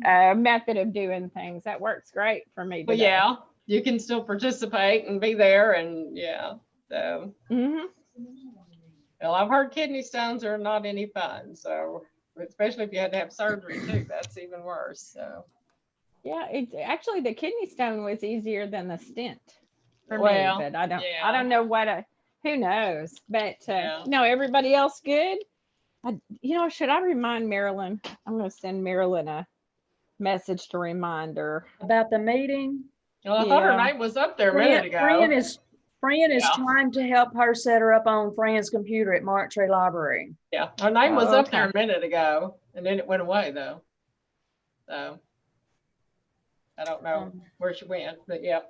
method of doing things. That works great for me Well, today. yeah, you can still participate and be there, and yeah. So, well, I've heard kidney stones are not any fun. So, especially if you had to have surgery too, that's even worse. So, Yeah, it's actually the kidney stone was easier than the stent for me, well, but I yeah, don't know who knows, but yeah. no, everybody else good. Should I remind Marilyn? I'm going to send Marilyn a message to remind her. About the meeting. Well, I thought her Yeah. name was up there a minute ago. Fran is Yeah. trying to help her set her up on Fran's computer at Mark Tree Library. Yeah, her name was Oh, up there a minute ago, and then it went away though. So I don't know where she went, but yeah.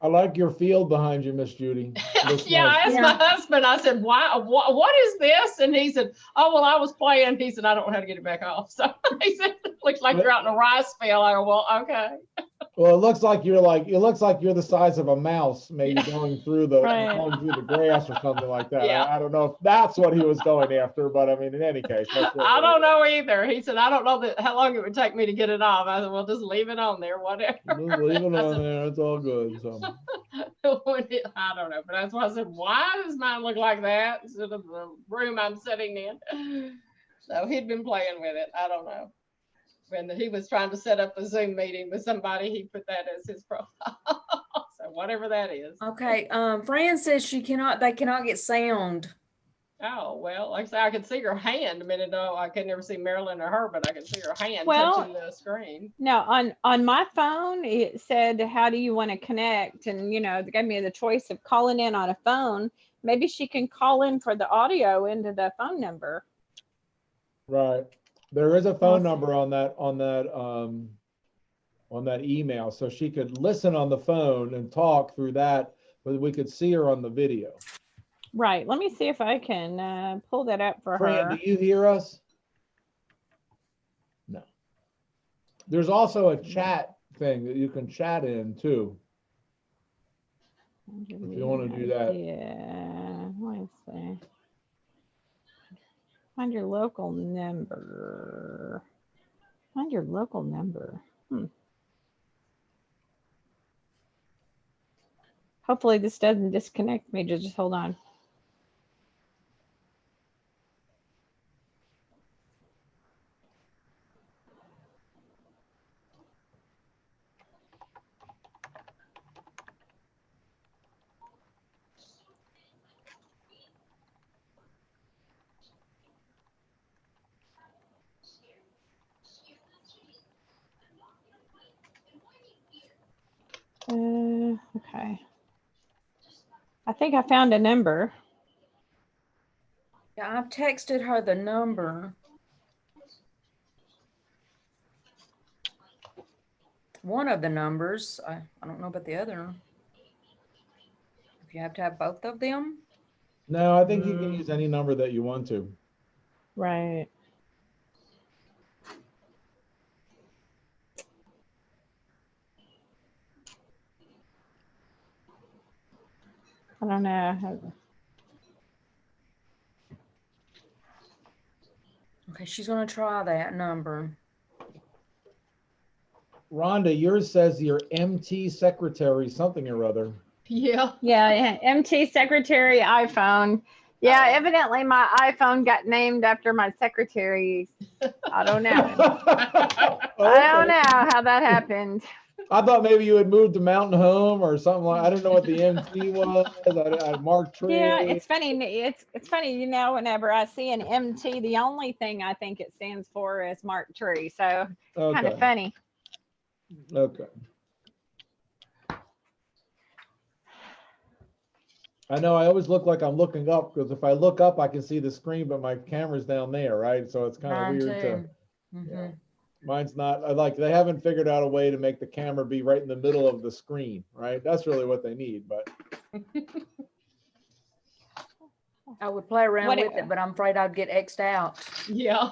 I like your field behind you, Miss Judy. Looks Yeah, I nice. asked my husband, I said, why, what is this? And he said, oh, well, I was playing. He said, I don't know how to get it back off. So he said, it looks like you're out in a rice field. I go, well, okay. Well, it looks like you're the size of a mouse, maybe going through the grass or something like that. Yeah. I don't know if that's what he was going after, but I mean, in any case, I don't know either. He said, I don't know how long it would take me to get it off. I said, well, just leave it on there, whatever. Just leave it on there. It's all good. So. I don't know, but that's why I said, why does mine look like that instead of the room I'm sitting in? So he'd been playing with it. I don't know. When he was trying to set up a Zoom meeting with somebody, he put that as his profile. So whatever that is. Okay. Fran says they cannot get sound. Oh, well, like I say, I could see her hand a minute ago. I could never see Marilyn or her, but I could see her hand touching the screen. No, on my phone, it said, how do you want to connect? And, they gave me the choice of calling in on a phone. Maybe she can call in for the audio into the phone number. Right. There is a phone number on that email, so she could listen on the phone and talk through that, but we could see her on the video. Right. Let me see if I can pull that up for Fran, her. do you hear us? No. There's also a chat thing that you can chat in too. If you want to do that. Yeah. Let's see. Find your local number. Find your local number. Hopefully this doesn't disconnect me. Just hold on. Okay. I think I found a number. Yeah, I've texted her the number. One of the numbers. I don't know about the other. If you have to have both of them. No, I think you can use any number that you want to. Right. I don't know. Okay, she's going to try that number. Rhonda, yours says your MT secretary something or other. Yeah. Yeah, MT secretary iPhone. Yeah, evidently my iPhone got named after my secretary. I don't know. I don't know how that happened. I thought maybe you had moved to Mountain Home or something like. I don't know what the MT was. I Mark Tree. Yeah, it's funny. It's funny, whenever I see an MT, the only thing I think it stands for is Mark Tree. So kind of funny. Okay. I know I always look like I'm looking up because if I look up, I can see the screen, but my camera's down there, right? So it's kind of weird to. Yeah. Mine's not like they haven't figured out a way to make the camera be right in the middle of the screen, right? That's really what they need, but. I would play around with it, but I'm afraid I'd get X'd out. Yeah.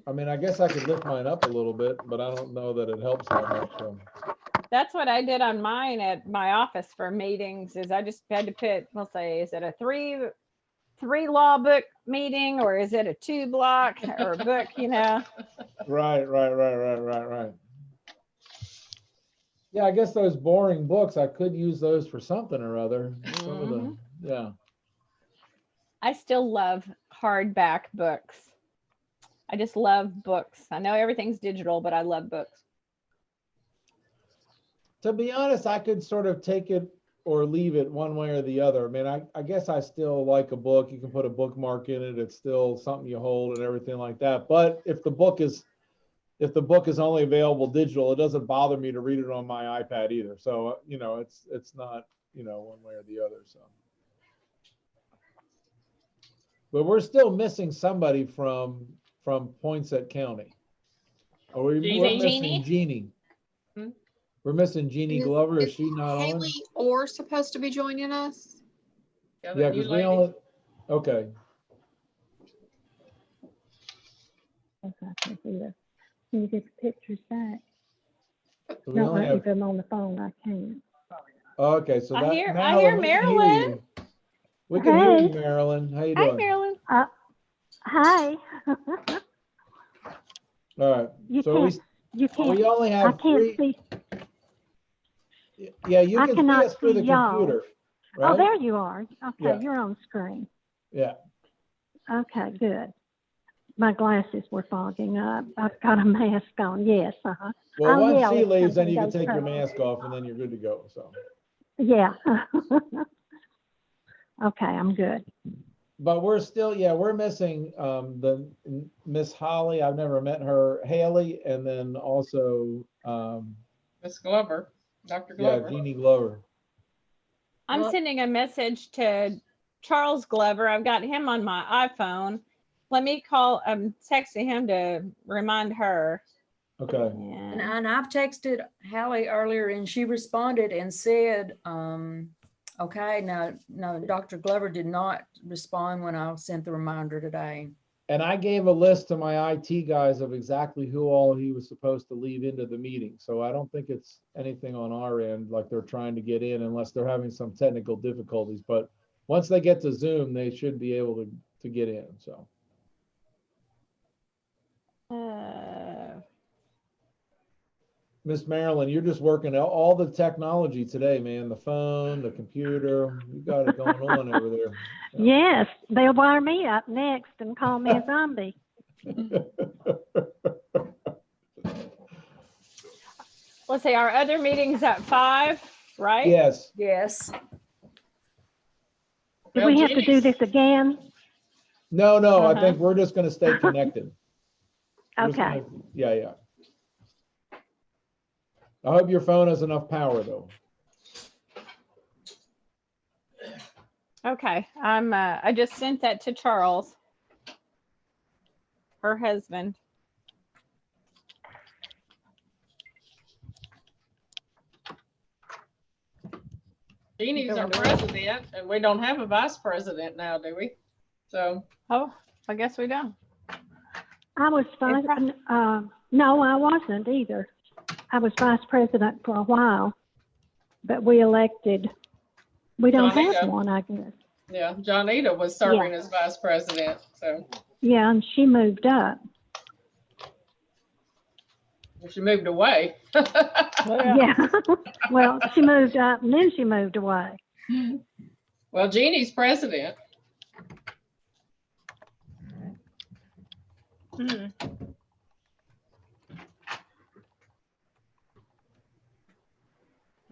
I mean, I guess I could lift mine up a little bit, but I don't know that it helps that much. So. That's what I did on mine at my office for meetings is I just had to put, we'll say, is it a 3 3 law book meeting, or is it a 2 block or book, you know? Right. Yeah, I guess those boring books, I could use those for something or other. Some of the, yeah. I still love hardback books. I just love books. I know everything's digital, but I love books. To be honest, I could sort of take it or leave it one way or the other. I mean, I guess I still like a book. You can put a bookmark in it. It's still something you hold and everything like that. But if the book is only available digital, it doesn't bother me to read it on my iPad either. So, you know, it's not, you know, one way or the other. So, but we're still missing somebody from Poinsett County. We're missing Jeannie. Hmm? We're missing Jeannie Glover. Is she not on? Haley Orr supposed to be joining us? Yeah, Yeah, because we only, okay. Can you get the pictures back? So we Don't only let me have, put them on the phone. I can't. okay, so I that. hear Marilyn, we can hear Marilyn. you. We can hear you, Hey. Marilyn. How you Hi, doing? Marilyn. Hi. All right. You So can't. You can't. we only I have can't 3. see. Yeah, you I can see cannot us through the see y'all. computer, Oh, right? there you are. Okay, Yeah. you're on screen. Yeah. Okay, good. My glasses were fogging up. I've got a mask on. Yes. Well, I'll once yell she if leaves, then something you can goes take your crazy. mask off and then you're good to go. So, Yeah. Okay, I'm good. but we're still, yeah, we're missing the Miss Holly. I've never met her, Haley, and then also Miss Glover, Dr. yeah, Glover. Jeannie Glover. I'm Well- sending a message to Charles Glover. I've got him on my iPhone. Let me call, I'm texting him to remind her. Okay. And I've texted Hallie earlier and she responded and said, okay, no, Dr. Glover did not respond when I sent the reminder today. And I gave a list to my IT guys of exactly who all he was supposed to leave into the meeting. So I don't think it's anything on our end, like they're trying to get in unless they're having some technical difficulties. But once they get to Zoom, they should be able to get in, so. Miss Marilyn, you're just working out all the technology today, man. The phone, the computer, you got it going on over there. Yes, they'll wire me up next and call me a zombie. Let's see, our other meeting's at 5, right? Yes. Yes. Do Well, we have to do Jeannie's- this again? No, I Uh-huh. think we're just gonna stay connected. We're just Okay. gonna- Yeah. I hope your phone has enough power though. Okay, I just sent that to Charles, her husband. Jeannie's our president, and we don't have a vice president now, do we? So, Oh, I guess we don't. I was vice, no, I wasn't either. I was vice president for a while, but we elected, we don't Johnita. have one, I guess. yeah, Johnita was serving as vice president, so Yeah, and she moved up. she moved away. Yeah. Well, she moved up and then she moved away. Well, Jeannie's president. Hmm.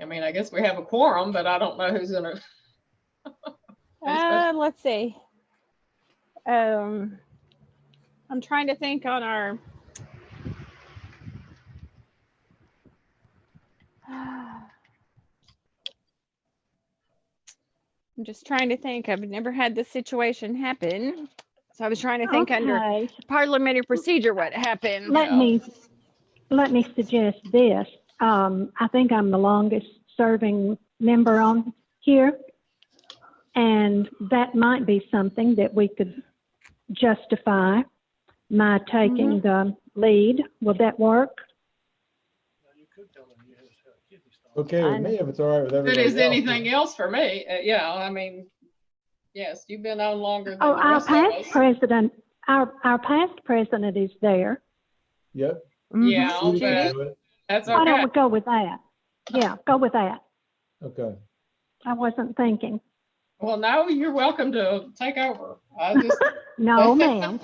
I mean, I guess we have a quorum, but I don't know who's gonna. Let's see. I'm trying to think on our. I'm just trying to think. I've never had this situation happen. So I was trying to think under Okay. parliamentary procedure what happened. Let me suggest this. I think I'm the longest serving member on here. And that might be something that we could justify my taking the lead. Will that work? Okay with me if it's all right with If it everybody is else. anything else for me, yeah, I mean, Yes, you've been on longer than Oh, the our rest of past us. president, our past president is there. Yep. Yeah, Judy can but do it. that's Why don't okay. we go with that? Yeah, go with that. Okay. I wasn't thinking. Well, no, you're welcome to take over. I just. No, ma'am.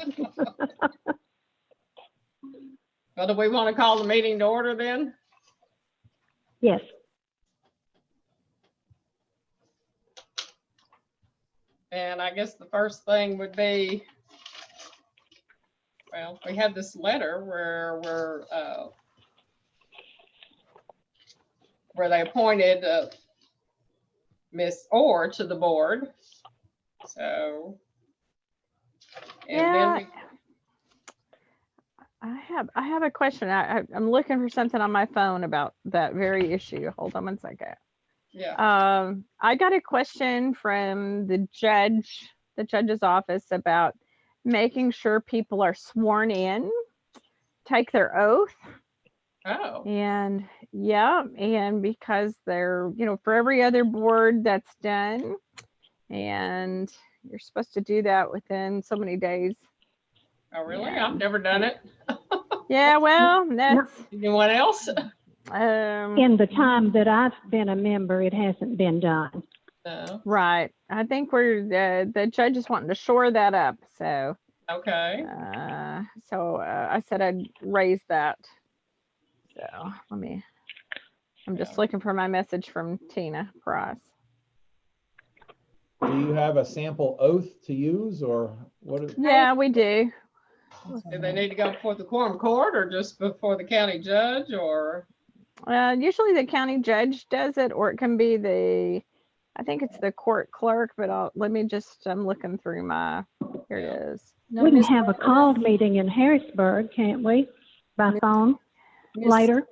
Well, do we want to call the meeting to order then? Yes. And I guess the first thing would be, well, we had this letter where they appointed Miss Orr to the board. So. And Yeah. then I have a question. I'm looking for something on my phone about that very issue. Hold on one second. yeah, I got a question from the judge's office about making sure people are sworn in, take their oath. oh, And yeah, and because they're, for every other board that's done, and you're supposed to do that within so many days. oh, really? Yeah. I've never done it. Yeah, well, that's Anyone else? In the time that I've been a member, it hasn't been done. No. right. I think the judge is wanting to shore that up. So Okay. I said I'd raise that. So I'm just looking for my message from Tina Price. Do you have a sample oath to use or what? Yeah, we do. Do they need to go before the quorum court or just before the county judge or? Usually the county judge does it, or it can be I think it's the court clerk, but I'm looking through here it is. No, We can Miss have a Wanda, called meeting in Harrisburg, can't we? By phone later?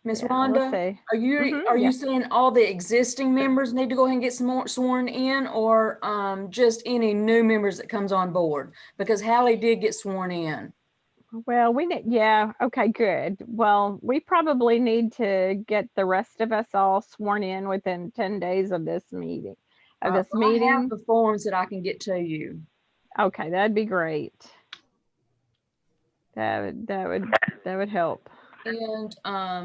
Miss Yeah, Rhonda, let's see. are you Mhm, are yeah. you saying all the existing members need to go ahead and get some more sworn in, or just any new members that comes on board? Because Hallie did get sworn in. Well, yeah, okay, good. Well, we probably need to get the rest of us all sworn in within 10 days of this meeing. I have the forms that I can get to you. Okay, that'd be great. That would help. And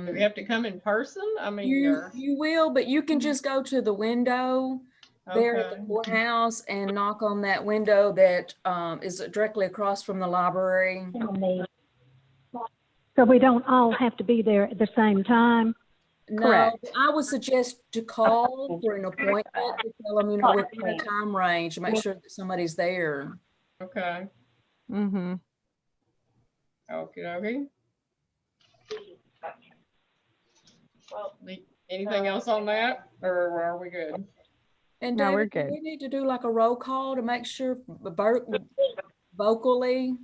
Do we have to come in person? I mean, you will, but you can just go to the window there at the okay. courthouse and knock on that window that is directly across from the library. So we don't all have to be there at the same time? No, Correct. I would suggest to call for an appointment to tell them, within a time range, to make sure that somebody's there. Okay. Mm-hmm. Okay. Well, anything else on that, or are we good? And No, we're David, good. we need to do like a roll call to make sure vocally.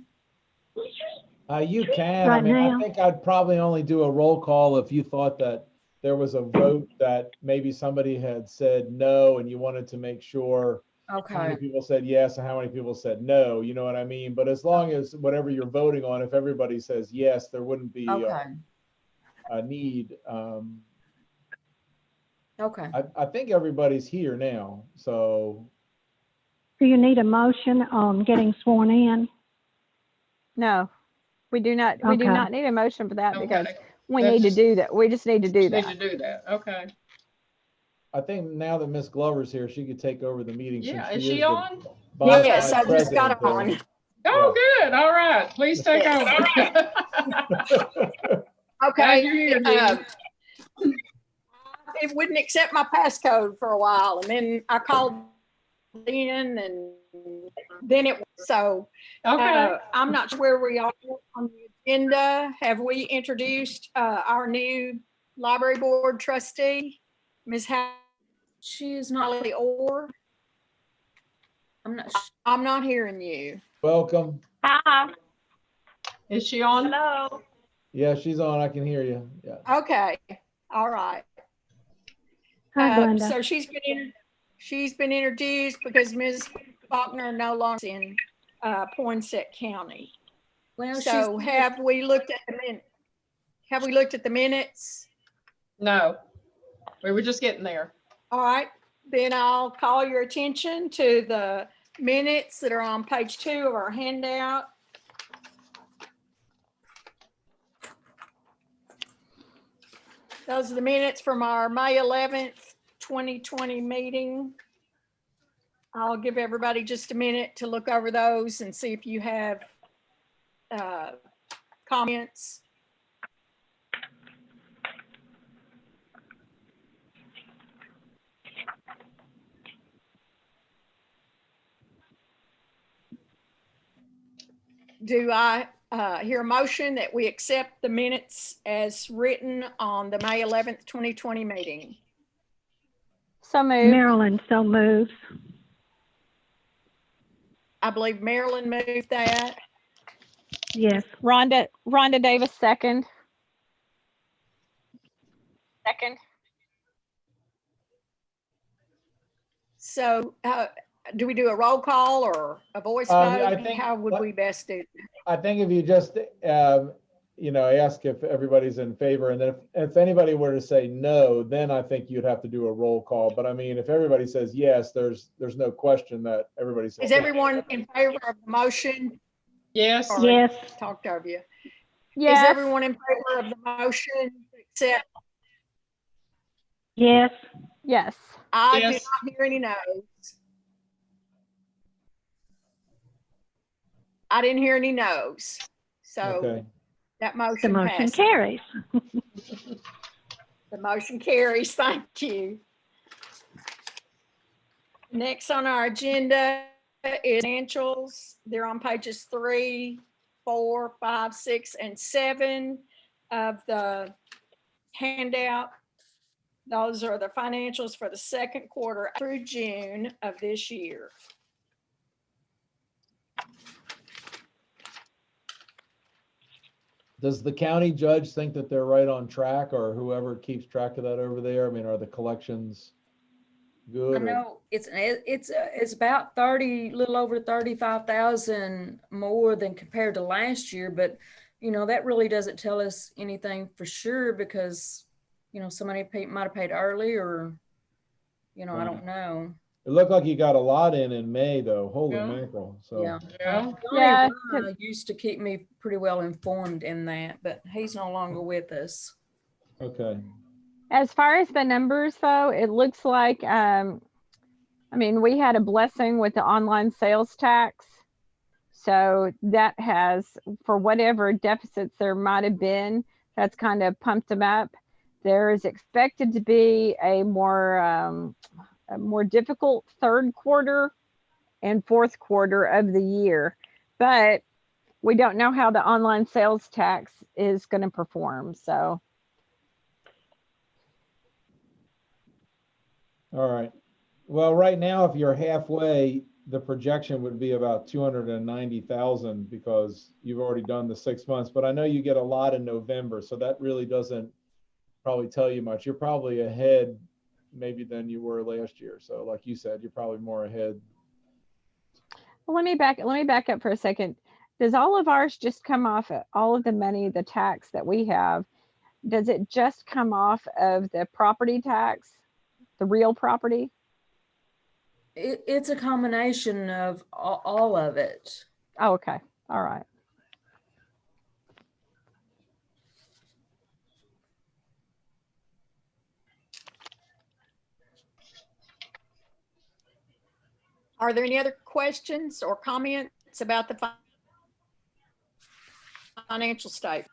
You can. Right I mean, I now. think I'd probably only do a roll call if you thought that there was a vote that maybe somebody had said no and you wanted to make sure how many Okay. people said yes and how many people said no, you know what I mean? But as long as whatever you're voting on, if everybody says yes, there wouldn't be Okay. a need. Okay. I think everybody's here now, so. Do you need a motion on getting sworn in? No, we do not. We do Okay. not need a motion for that because Okay. we That's need to just- do that. We just need to do Need that. to do that. Okay. I think now that Miss Glover's here, she could take over the meeting. since Yeah, is she she the on? bonafide Yes, I just got president, on. Oh, good. All right. Please take over. Glad Okay. you're here, Judy. It wouldn't accept my passcode for a while, and then I called in, and then so Okay. I'm not sure where we are on the agenda. Have we introduced our new library board trustee, Ms. She is not. Hallie Orr? I'm not. I'm not hearing you. Welcome. Hi, Is she on? hello. Yeah, she's on. I can hear you. Yeah. Okay. All right. Hi, Glenda. So she's been introduced because Ms. Faulkner no longer is in Poinsett County. Well, So have we looked at the minutes? No. We were just getting there. All right, Then I'll call your attention to the minutes that are on page 2 of our handout. Those are the minutes from our May 11th, 2020 meeting. I'll give everybody just a minute to look over those and see if you have comments. Do I hear a motion that we accept the minutes as written on the May 11th, 2020 meeting? So moved. Marilyn so moves. I believe Marilyn moved that. Yes. Rhonda Davis, second. Second. So do we do a roll call or a voice I vote? think- How would we best do? I think if you just, ask if everybody's in favor, and then if anybody were to say no, then I think you'd have to do a roll call. But I mean, if everybody says yes, there's no question that everybody says. Is everyone in favor of the motion? Yes. Sorry, Yes. talked over you. Is Yes. everyone in favor of the motion to accept? Yes. Yes. I Yes. did not hear any no's. I didn't hear any no's. So Okay. that The motion motion passes. carries. The motion carries. Thank you. Next on our agenda is financials. They're on pages 3, 4, 5, 6, and 7 of the handout. Those are the financials for the second quarter through June of this year. Does the county judge think that they're right on track, or whoever keeps track of that over there? I mean, are the collections good? I know it's about 30, little over 35,000 more than compared to last year, but that really doesn't tell us anything for sure because somebody might have paid early or I don't know. It looked like you got a lot in May though. Holy Yeah. mackerel. So Yeah. Yeah. Johnny Yeah, Ryan used to keep me pretty well informed in that, but he's no longer with us. okay. As far as the numbers though, it looks like, we had a blessing with the online sales tax. So that has, for whatever deficits there might have been, that's kind of pumped them up. There is expected to be a more difficult third quarter and fourth quarter of the year, but we don't know how the online sales tax is going to perform. So, All right. Well, right now, if you're halfway, the projection would be about 290,000 because you've already done the 6 months. But I know you get a lot in November, so that really doesn't probably tell you much. You're probably ahead maybe than you were last year. So like you said, you're probably more ahead. well, let me back up for a second. Does all of ours just come off all of the money, the tax that we have? Does it just come off of the property tax, the real property? It's a combination of all of it. Oh, okay. All right. Are there any other questions or comments about the financial statement?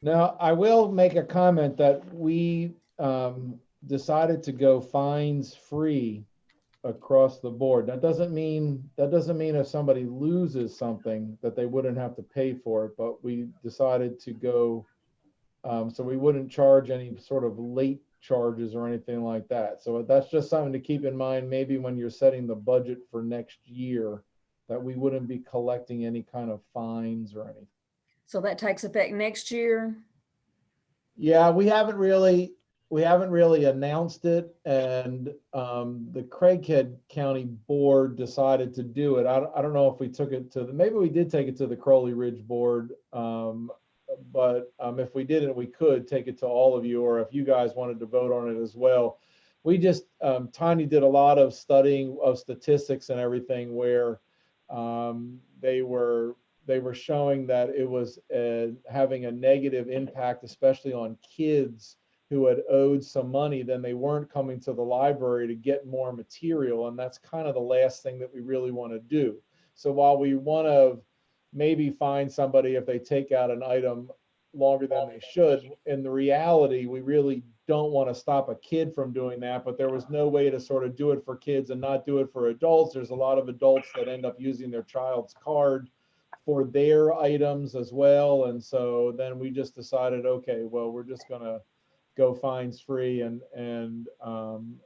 Now, I will make a comment that we decided to go fines free across the board. That doesn't mean if somebody loses something that they wouldn't have to pay for it, but we decided to go so we wouldn't charge any sort of late charges or anything like that. So that's just something to keep in mind, maybe when you're setting the budget for next year, that we wouldn't be collecting any kind of fines or anything. So that takes effect next year? Yeah, we haven't really announced it, and the Craighead County Board decided to do it. I don't know if we took it to maybe we did take it to the Crowley Ridge Board, but if we didn't, we could take it to all of you, or if you guys wanted to vote on it as well. We just, Tanya did a lot of studying of statistics and everything where they were showing that it was having a negative impact, especially on kids who had owed some money. Then they weren't coming to the library to get more material, and that's kind of the last thing that we really want to do. So while we want to maybe find somebody if they take out an item longer than they should, in the reality, we really don't want to stop a kid from doing that, but there was no way to sort of do it for kids and not do it for adults. There's a lot of adults that end up using their child's card for their items as well. And so then we just decided, okay, well, we're just going to go fines free. And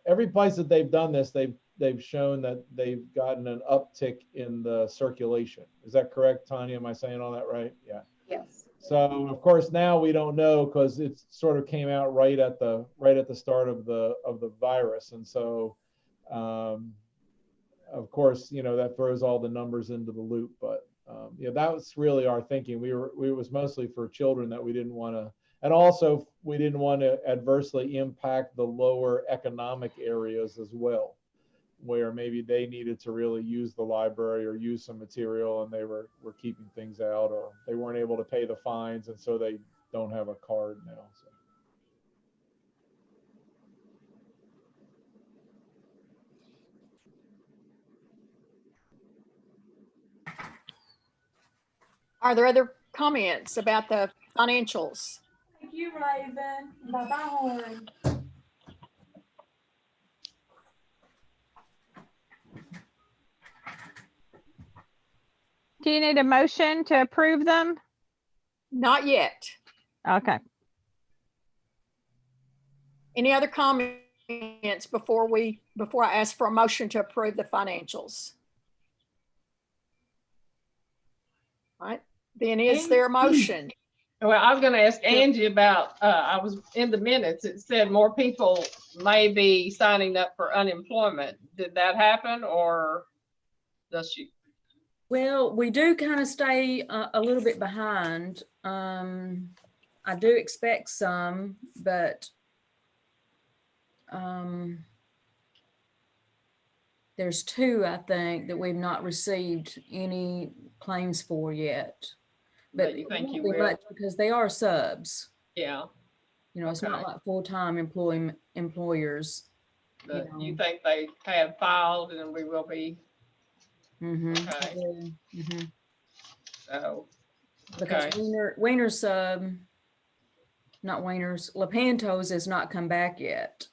every place that they've done this, they've shown that they've gotten an uptick in the circulation. Is that correct, Tanya? Am I saying all that right? Yeah. Yes. So of course now we don't know, because it sort of came out right at the start of the virus, and so of course, you know, that throws all the numbers into the loop. But yeah, that was really our thinking. It was mostly for children that we didn't want to, and also we didn't want to adversely impact the lower economic areas as well, where maybe they needed to really use the library or use some material and they were keeping things out, or they weren't able to pay the fines and so they don't have a card now. So. Are there other comments about the financials? Thank you, Raven. Bye-bye. Do you need a motion to approve them? Not yet. Okay. Any other comments before I ask for a motion to approve the financials? All right, then is there a motion? Well, I was going to ask Angie about, I was in the minutes, it said more people may be signing up for unemployment. Did that happen, or does she? Well, we do kind of stay a little bit behind. I do expect some, but there's 2, I think, that we've not received any claims for yet. But you think you will? will? Because they are subs. Yeah. You know, it's Okay. not like full-time employers. But you think they have filed and we will be? Mm-hmm. Okay. Yeah. Mm-hmm. So, Because okay. Wiener's not Wiener's, Lepanto's has not come back yet.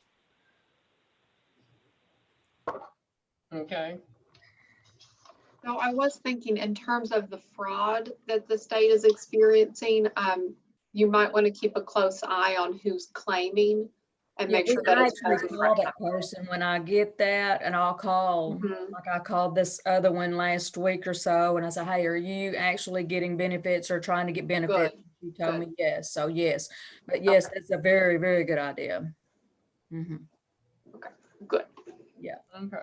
Okay. So I was thinking in terms of the fraud that the state is experiencing, you might want to keep a close eye on who's claiming and make sure that I it's actually call that person when I get that, and I'll call, like I called this other one last week or so, and I said, hey, are you actually getting benefits or trying to get benefits? She told me yes. So yes, but yes, that's a very, very good idea. Mm-hmm. Okay, good. Yeah. Okay.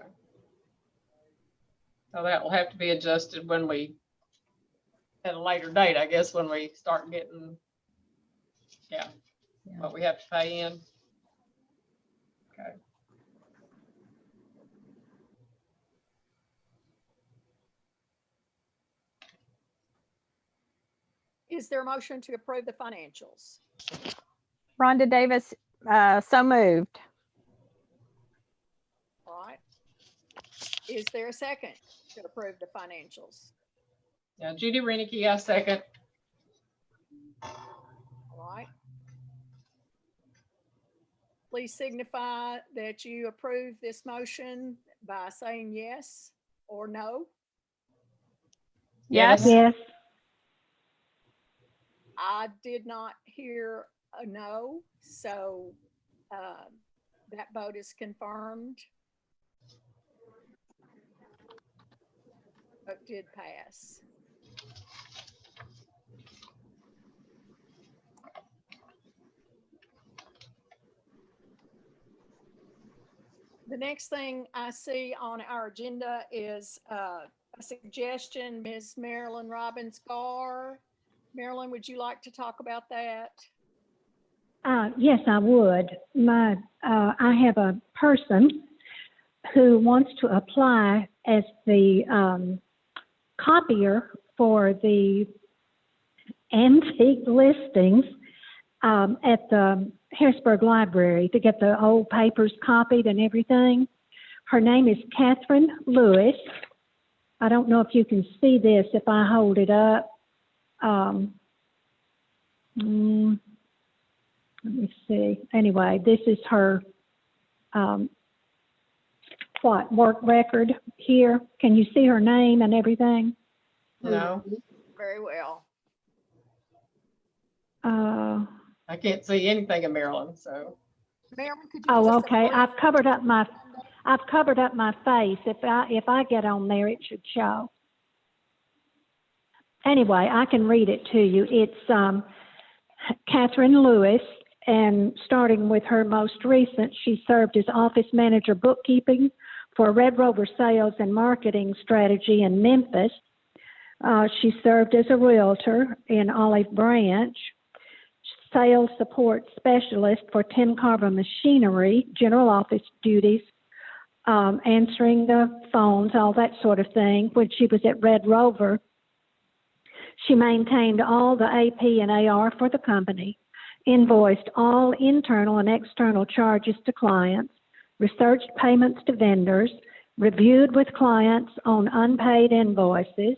So that will have to be adjusted when we, at a later date, I guess, when we start getting, what we have to pay in. Okay. Is there a motion to approve the financials? Rhonda Davis, so moved. All right. Is there a second to approve the financials? Yeah, Judy Renicky, I second. All right. Please signify that you approve this motion by saying yes or no. Yes. Yes. I did not hear a no, so that vote is confirmed. Vote did pass. The next thing I see on our agenda is a suggestion, Ms. Marilyn Robbins Garr Marilyn, would you like to talk about that? Yes, I would. I have a person who wants to apply as the copier for the antique listings at the Harrisburg Library to get the old papers copied and everything. Her name is Catherine Lewis. I don't know if you can see this if I hold it up. Let me see. Anyway, this is her work record here. Can you see her name and everything? No, Very well. I can't see anything of Marilyn, so. Marilyn, could you? Oh, just- okay. I've covered up my face. If I get on there, it should show. Anyway, I can read it to you. It's Catherine Lewis, and starting with her most recent, she served as office manager bookkeeping for Red Rover sales and marketing strategy in Memphis. She served as a realtor in Olive Branch, sales support specialist for Tim Carver Machinery, general office duties, answering the phones, all that sort of thing. When she was at Red Rover, she maintained all the AP and AR for the company, invoiced all internal and external charges to clients, researched payments to vendors, reviewed with clients on unpaid invoices,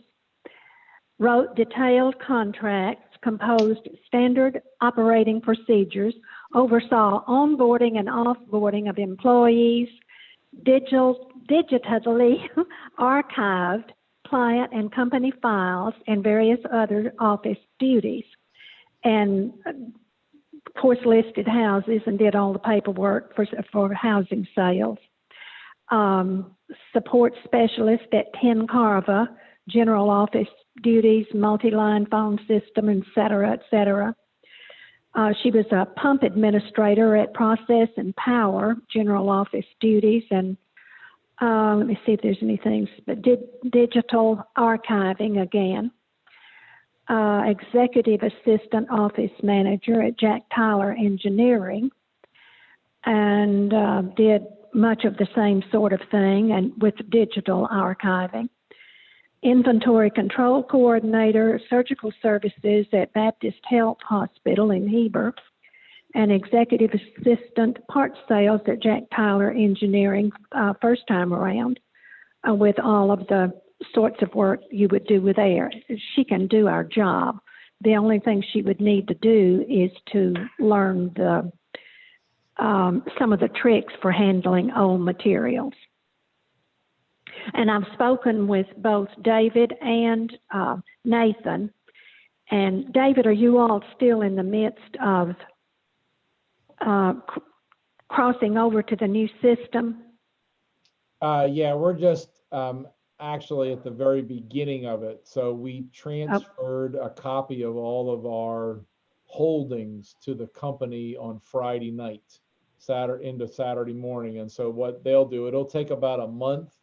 wrote detailed contracts, composed standard operating procedures, oversaw onboarding and offboarding of employees, digitally archived client and company files, and various other office duties. And of course, listed houses and did all the paperwork for housing sales. Support specialist at Tim Carver, general office duties, multi-line phone system, et cetera, et cetera. She was a pump administrator at Process and Power, general office duties, and let me see if there's anything, but digital archiving again. Executive assistant office manager at Jack Tyler Engineering, and did much of the same sort of thing, and with digital archiving. Inventory control coordinator, surgical services at Baptist Health Hospital in Heber, and executive assistant parts sales at Jack Tyler Engineering, first time around, with all of the sorts of work you would do with there. She can do our job. The only thing she would need to do is to learn the some of the tricks for handling old materials. And I've spoken with both David and Nathan. And David, are you all still in the midst of crossing over to the new system? Yeah, we're just actually at the very beginning of it. So we transferred a copy of all of our holdings to the company on Friday night, into Saturday morning. And so what they'll do, it'll take about a month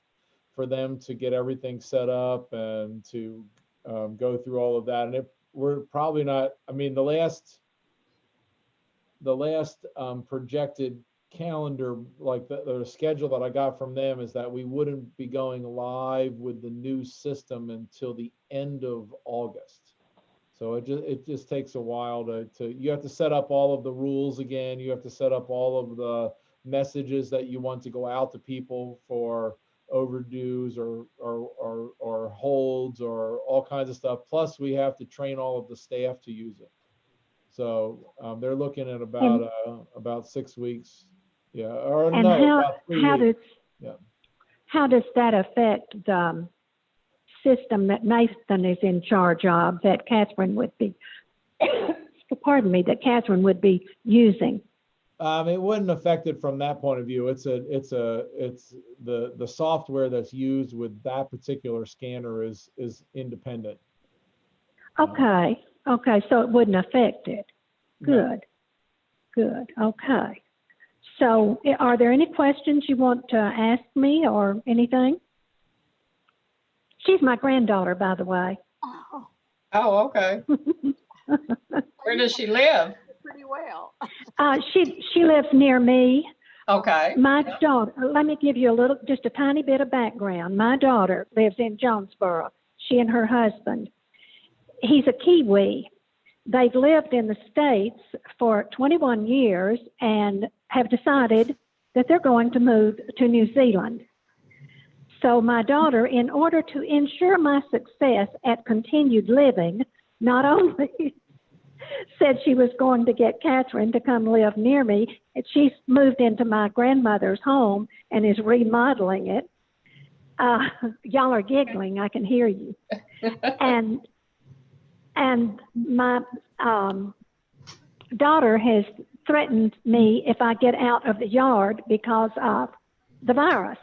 for them to get everything set up and to go through all of that. And we're probably not, I mean, the last projected calendar, like the schedule that I got from them, is that we wouldn't be going live with the new system until the end of August. So it just takes a while you have to set up all of the rules again. You have to set up all of the messages that you want to go out to people for overdues or holds or all kinds of stuff. Plus we have to train all of the staff to use it. So they're looking at about 6 weeks. Yeah, or and no, about 3 weeks. How does that affect the system that Nathan is in charge of, that Catherine would be, pardon me, that Catherine would be using? It wouldn't affect it from that point of view. It's the software that's used with that particular scanner is independent. Okay. Okay. So it wouldn't affect it. Good. Good. Okay. So are there any questions you want to ask me or anything? She's my granddaughter, by the way. Oh, Oh, okay. Where does she live? Pretty well. She lives near me. Okay. My daughter, let me give you just a tiny bit of background. My daughter lives in Jonesboro. She and her husband. He's a Kiwi. They've lived in the States for 21 years and have decided that they're going to move to New Zealand. So my daughter, in order to ensure my success at continued living, not only said she was going to get Catherine to come live near me, and she's moved into my grandmother's home and is remodeling it. Y'all are giggling, I can hear you. And my daughter has threatened me if I get out of the yard because of the virus.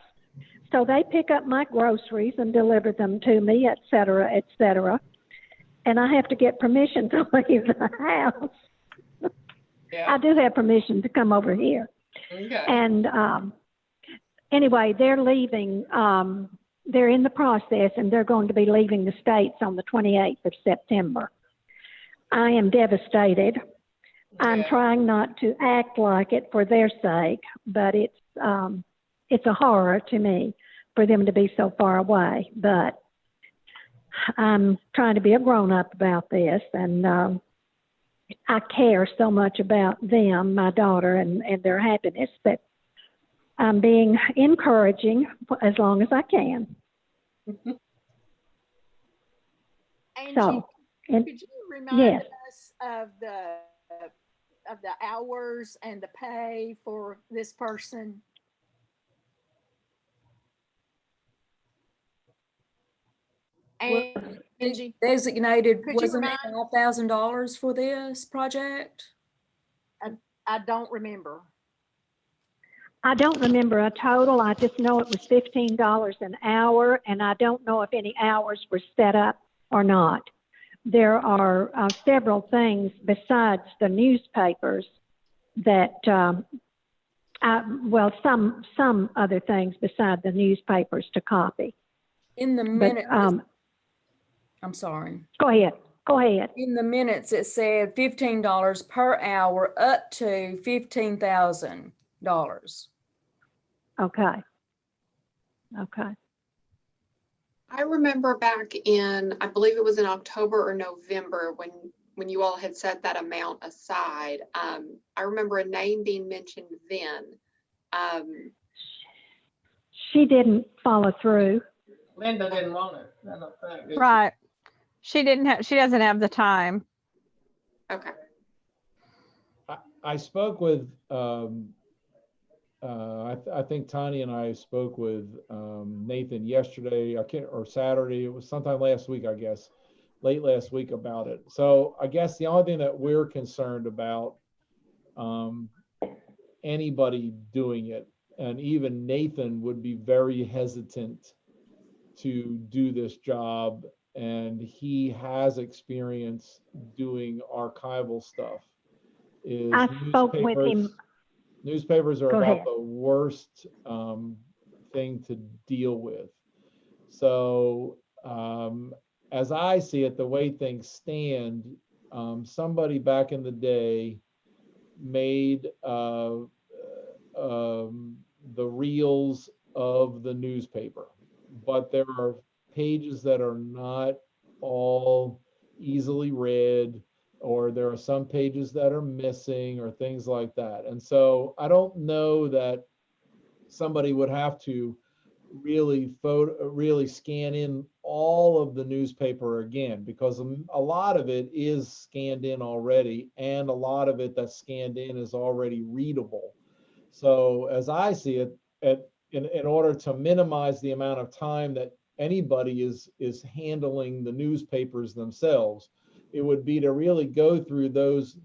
So they pick up my groceries and deliver them to me, et cetera, et cetera. And I have to get permission to leave the house. Yeah. I do have permission to come over here. Okay. And anyway, they're leaving. They're in the process, and they're going to be leaving the States on the 28th of September. I am devastated. I'm Yeah. trying not to act like it for their sake, but it's a horror to me for them to be so far away. But I'm trying to be a grown-up about this, and I care so much about them, my daughter, and their happiness, that I'm being encouraging as long as I can. Angie, So, and could you remind yes. us of the hours and the pay for this person? Well, Angie, designated, Could you wasn't it $5,000 for this project? I don't remember. I don't remember a total. I just know it was $15 an hour, and I don't know if any hours were set up or not. There are several things besides the newspapers that, some other things besides the newspapers to copy. In the But minutes, I'm sorry. go ahead. Go ahead. In the minutes, it said $15 per hour up to $15,000. Okay. Okay. I remember back in, I believe it was in October or November when you all had set that amount aside. I remember a name being mentioned then. She didn't follow through. Linda didn't want it. I don't think. did she? Right. She doesn't have the time. Okay. I spoke with, I think Tanya and I spoke with Nathan yesterday, or Saturday. It was sometime last week, I guess, late last week about it. So I guess the only thing that we're concerned about, anybody doing it, and even Nathan would be very hesitant to do this job, and he has experience doing archival stuff. I spoke with him. Newspapers are Go about ahead. the worst thing to deal with. So as I see it, the way things stand, somebody back in the day made the reels of the newspaper, but there are pages that are not all easily read, or there are some pages that are missing, or things like that. And so I don't know that somebody would have to really scan in all of the newspaper again, because a lot of it is scanned in already, and a lot of it that's scanned in is already readable. So as I see it, in order to minimize the amount of time that anybody is handling the newspapers themselves, it would be to really go through those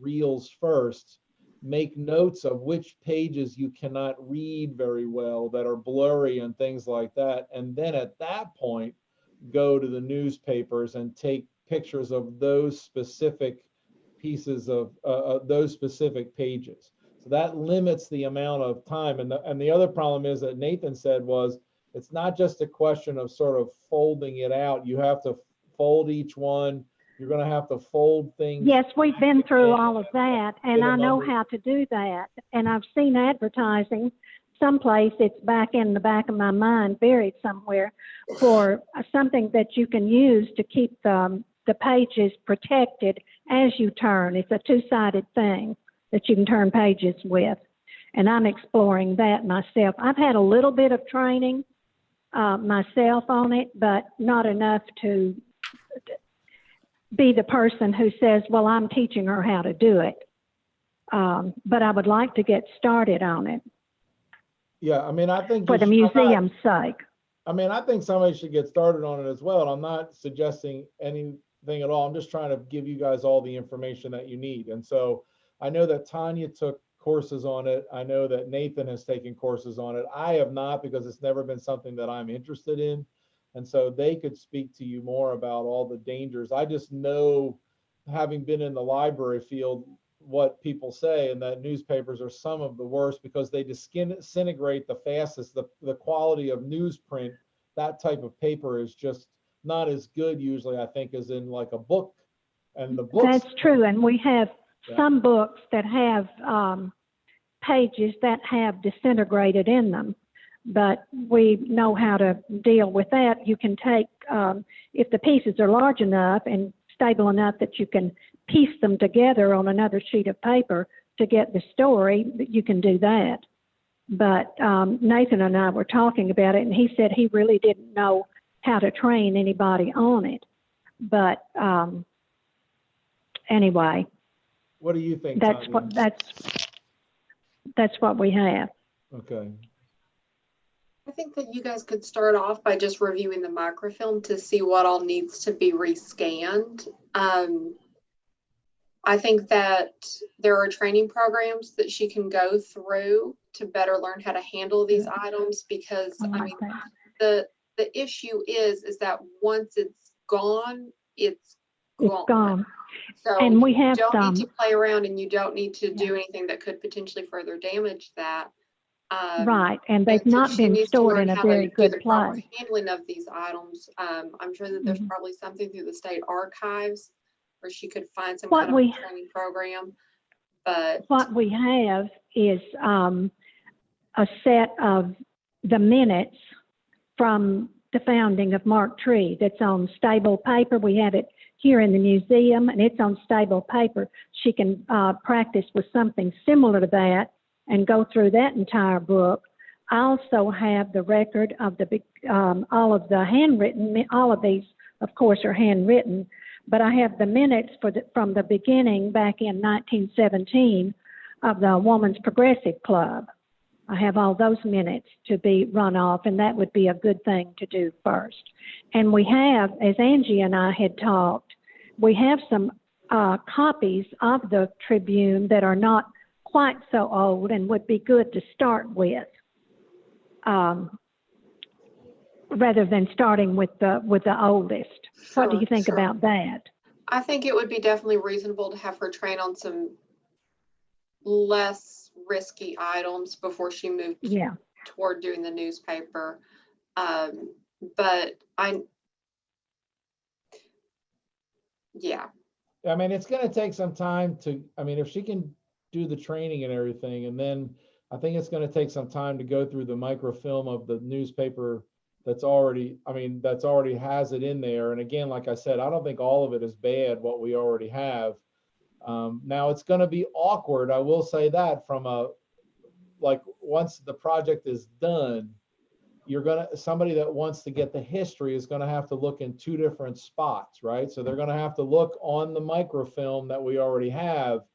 reels first, make notes of which pages you cannot read very well, that are blurry and things like that, and then at that point go to the newspapers and take pictures of those specific pieces of those specific pages. So that limits the amount of time. And the other problem is that Nathan said was, it's not just a question of sort of folding it out. You have to fold each one. You're gonna have to fold things. Yes, we've been through all of that, and Get a I know number. how to do that. And I've seen advertising someplace, it's back in the back of my mind, buried somewhere, for something that you can use to keep the pages protected as you turn. It's a two-sided thing that you can turn pages with. And I'm exploring that myself. I've had a little bit of training myself on it, but not enough to be the person who says, well, I'm teaching her how to do it. But I would like to get started on it Yeah, I mean, I think for the museum's sake. I mean, I think somebody should get started on it as well. And I'm not suggesting anything at all. I'm just trying to give you guys all the information that you need. And so I know that Tanya took courses on it. I know that Nathan has taken courses on it. I have not, because it's never been something that I'm interested in. And so they could speak to you more about all the dangers. I just know, having been in the library field, what people say, and that newspapers are some of the worst because they disintegrate the fastest. The quality of newsprint, that type of paper, is just not as good usually, I think, as in like a book. And the books. That's true. And we have some books that have pages that have disintegrated in them, but we know how to deal with that. You can take, if the pieces are large enough and stable enough that you can piece them together on another sheet of paper to get the story, you can do that. But Nathan and I were talking about it, and he said he really didn't know how to train anybody on it. But anyway, what do you think, that's Tanya? that's what we have. Okay. I think that you guys could start off by just reviewing the microfilm to see what all needs to be rescanned. I think that there are training programs that she can go through to better learn how to handle these items, because I mean, the issue is that once it's gone, it's gone. So and we have you don't need to play around, and you don't need to do anything that could potentially further damage that. Right, and they've not been stored in a very good place. Handling of these items, I'm sure that there's probably something through the state archives where she could find some kind of training program. But what we have is a set of the minutes from the founding of Mark Tree that's on stable paper. We have it here in the museum, and it's on stable paper. She can practice with something similar to that and go through that entire book. I also have the record of the all of the handwritten. All of these, of course, are handwritten, but I have the minutes from the beginning back in 1917 of the Woman's Progressive Club. I have all those minutes to be run off, and that would be a good thing to do first. And we have, as Angie and I had talked, we have some copies of the Tribune that are not quite so old and would be good to start with, rather than starting with the oldest. What do you think about that? I think it would be definitely reasonable to have her train on some less risky items before she moved toward doing the newspaper. But I mean, it's going to take some time to, I mean, if she can do the training and everything, and then I think it's going to take some time to go through the microfilm of the newspaper that's already, has it in there. And again, like I said, I don't think all of it is bad, what we already have. Now it's going to be awkward, I will say that, from once the project is done, somebody that wants to get the history is going to have to look in two different spots, right? So they're going to have to look on the microfilm that we already have,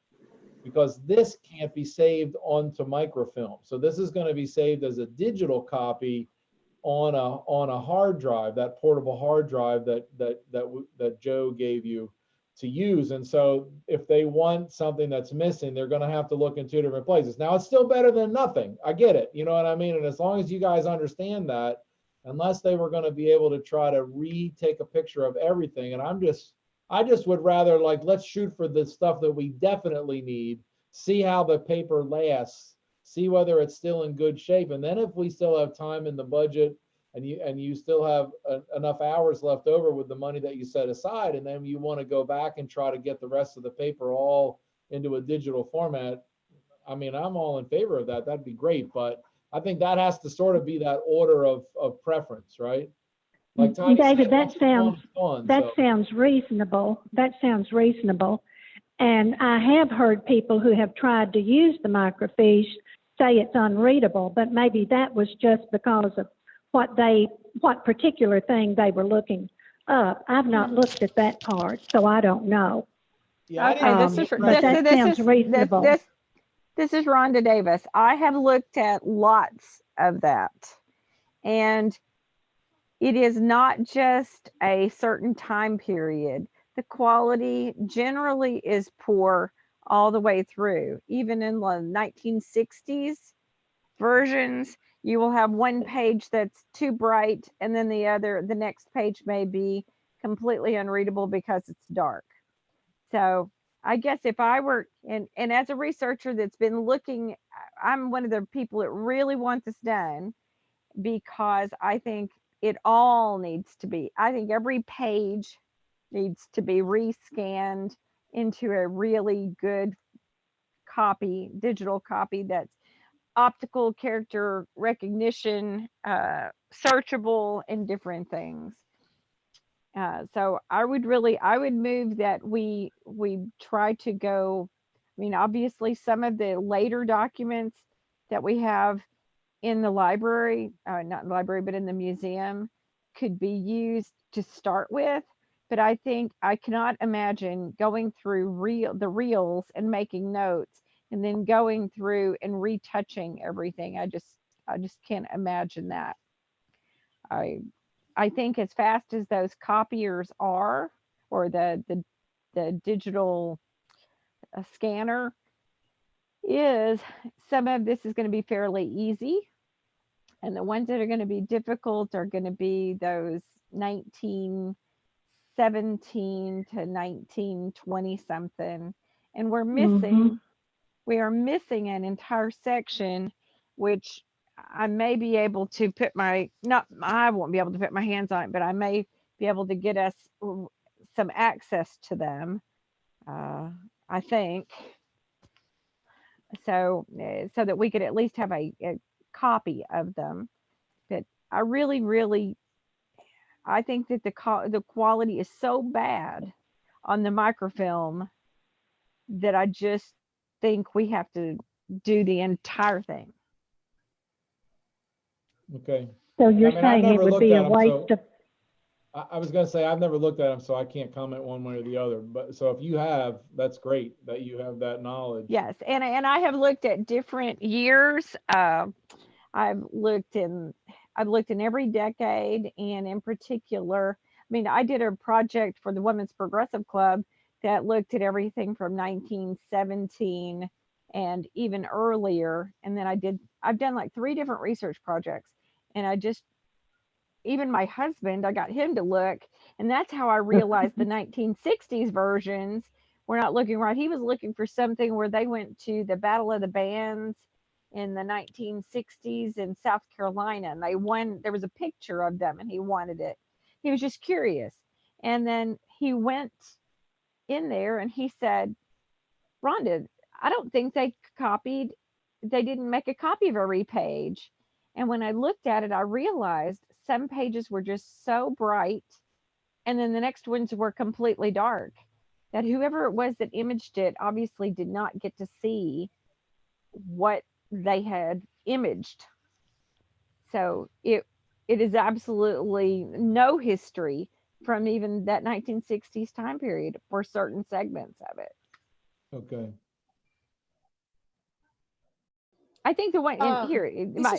because this can't be saved onto microfilm. So this is going to be saved as a digital copy on a hard drive, that portable hard drive that Joe gave you to use. And so if they want something that's missing, they're going to have to look in two different places. Now, it's still better than nothing. I get it. You know what I mean? And as long as you guys understand that, unless they were going to be able to try to retake a picture of everything, and I just would rather, let's shoot for the stuff that we definitely need, see how the paper lasts, see whether it's still in good shape. And then if we still have time in the budget and you still have enough hours left over with the money that you set aside, and then you want to go back and try to get the rest of the paper all into a digital format, I mean, I'm all in favor of that. That'd be great, but I think that has to sort of be that order of preference, right? Like Tanya David, said, that once it's on, it's on, so. sounds reasonable. That sounds reasonable. And I have heard people who have tried to use the microfiche say it's unreadable, but maybe that was just because of what particular thing they were looking up. I've not looked at that part, so I don't know. Yeah, Okay, this is reasonable. This is Rhonda Davis. I have looked at lots of that, and it is not just a certain time period. The quality generally is poor all the way through. Even in the 1960s versions, you will have one page that's too bright, and then the next page may be completely unreadable because it's dark. So I guess if I were, and as a researcher that's been looking, I'm one of the people that really want this done, because I think it all needs to be, I think every page needs to be rescanned into a really good copy, digital copy that's optical character recognition, searchable, and different things. So I would move that we try to go, I mean, obviously some of the later documents that we have in the library, not in the library, but in the museum, could be used to start with. But I think I cannot imagine going through the reels and making notes and then going through and retouching everything. I just can't imagine that. I think as fast as those copiers are, or the digital scanner is, some of this is going to be fairly easy, and the ones that are going to be difficult are going to be those 1917 to 1920 something, and we are missing an entire section, which I may be able to put I won't be able to put my hands on it, but I may be able to get us some access to them, I think, so that we could at least have a copy of them. But I really, I think that the quality is so bad on the microfilm that I just think we have to do the entire thing. Okay. So you're saying it would be a waste of. I was going to say, I've never looked at them, so I can't comment one way or the other. But so if you have, that's great that you have that knowledge. Yes, and I have looked at different years. I've looked in every decade, and in particular, I mean, I did a project for the Women's Progressive Club that looked at everything from 1917 and even earlier. And then I've done like 3 different research projects, and even my husband, I got him to look, and that's how I realized the 1960s versions were not looking right. He was looking for something where they went to the Battle of the Bands in the 1960s in South Carolina, and there was a picture of them, and he wanted it. He was just curious. And then he went in there and he said, Rhonda, I don't think they didn't make a copy of every page. And when I looked at it, I realized some pages were just so bright, and then the next ones were completely dark, that whoever it was that imaged it obviously did not get to see what they had imaged. So it is absolutely no history from even that 1960s time period for certain segments of it. Okay. I think the one here,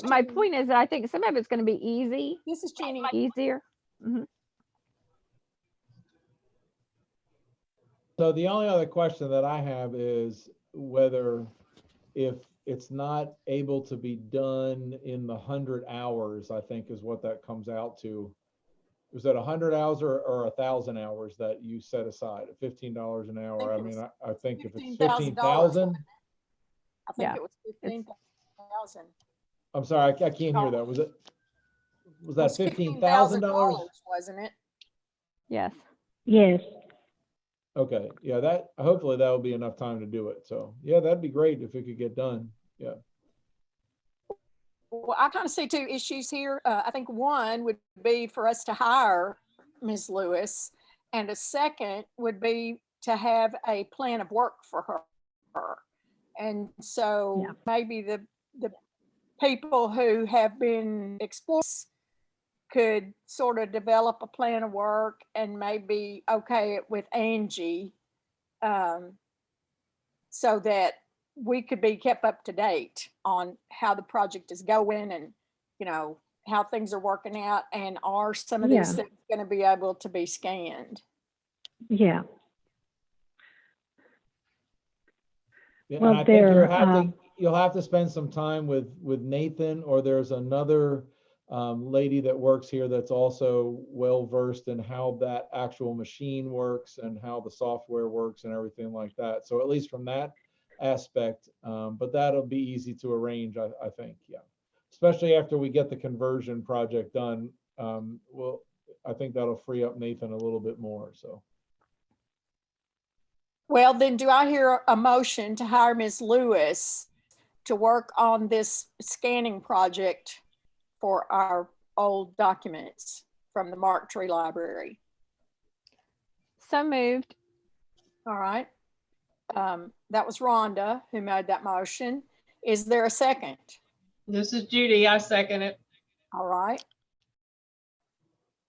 my point is that I think some of it's going to be easy. This is Jeannie. Easier. Mm-hmm. So the only other question that I have is whether, if it's not able to be done in the 100 hours, I think is what that comes out to. Was that 100 hours or 1,000 hours that you set aside at $15 an hour? I mean, I think if it's 15,000. I think it was 15,000. I'm sorry, I can't hear that. Was it? was that was $15,000? wasn't it? Yes. Yes. Okay, yeah, that, hopefully that will be enough time to do it. So yeah, that'd be great if it could get done. Yeah. Well, I kind of see two issues here. I think one would be for us to hire Ms. Lewis, and a second would be to have a plan of work for her. And so Yeah. maybe the people who have been explorers could sort of develop a plan of work and maybe okay it with Angie, so that we could be kept up to date on how the project is going and, you know, how things are working out, and are some of these Yeah. things going to be able to be scanned. Yeah. Yeah, Well, and I think there, you'll have to spend some time with Nathan, or there's another lady that works here that's also well versed in how that actual machine works and how the software works and everything like that. So at least from that aspect, but that'll be easy to arrange, I think. Yeah, especially after we get the conversion project done. Well, I think that'll free up Nathan a little bit more. So. Well, then do I hear a motion to hire Ms. Lewis to work on this scanning project for our old documents from the Mark Tree Library? So moved. All right. That was Rhonda who made that motion. Is there a second? This is Judy. I second it. All right.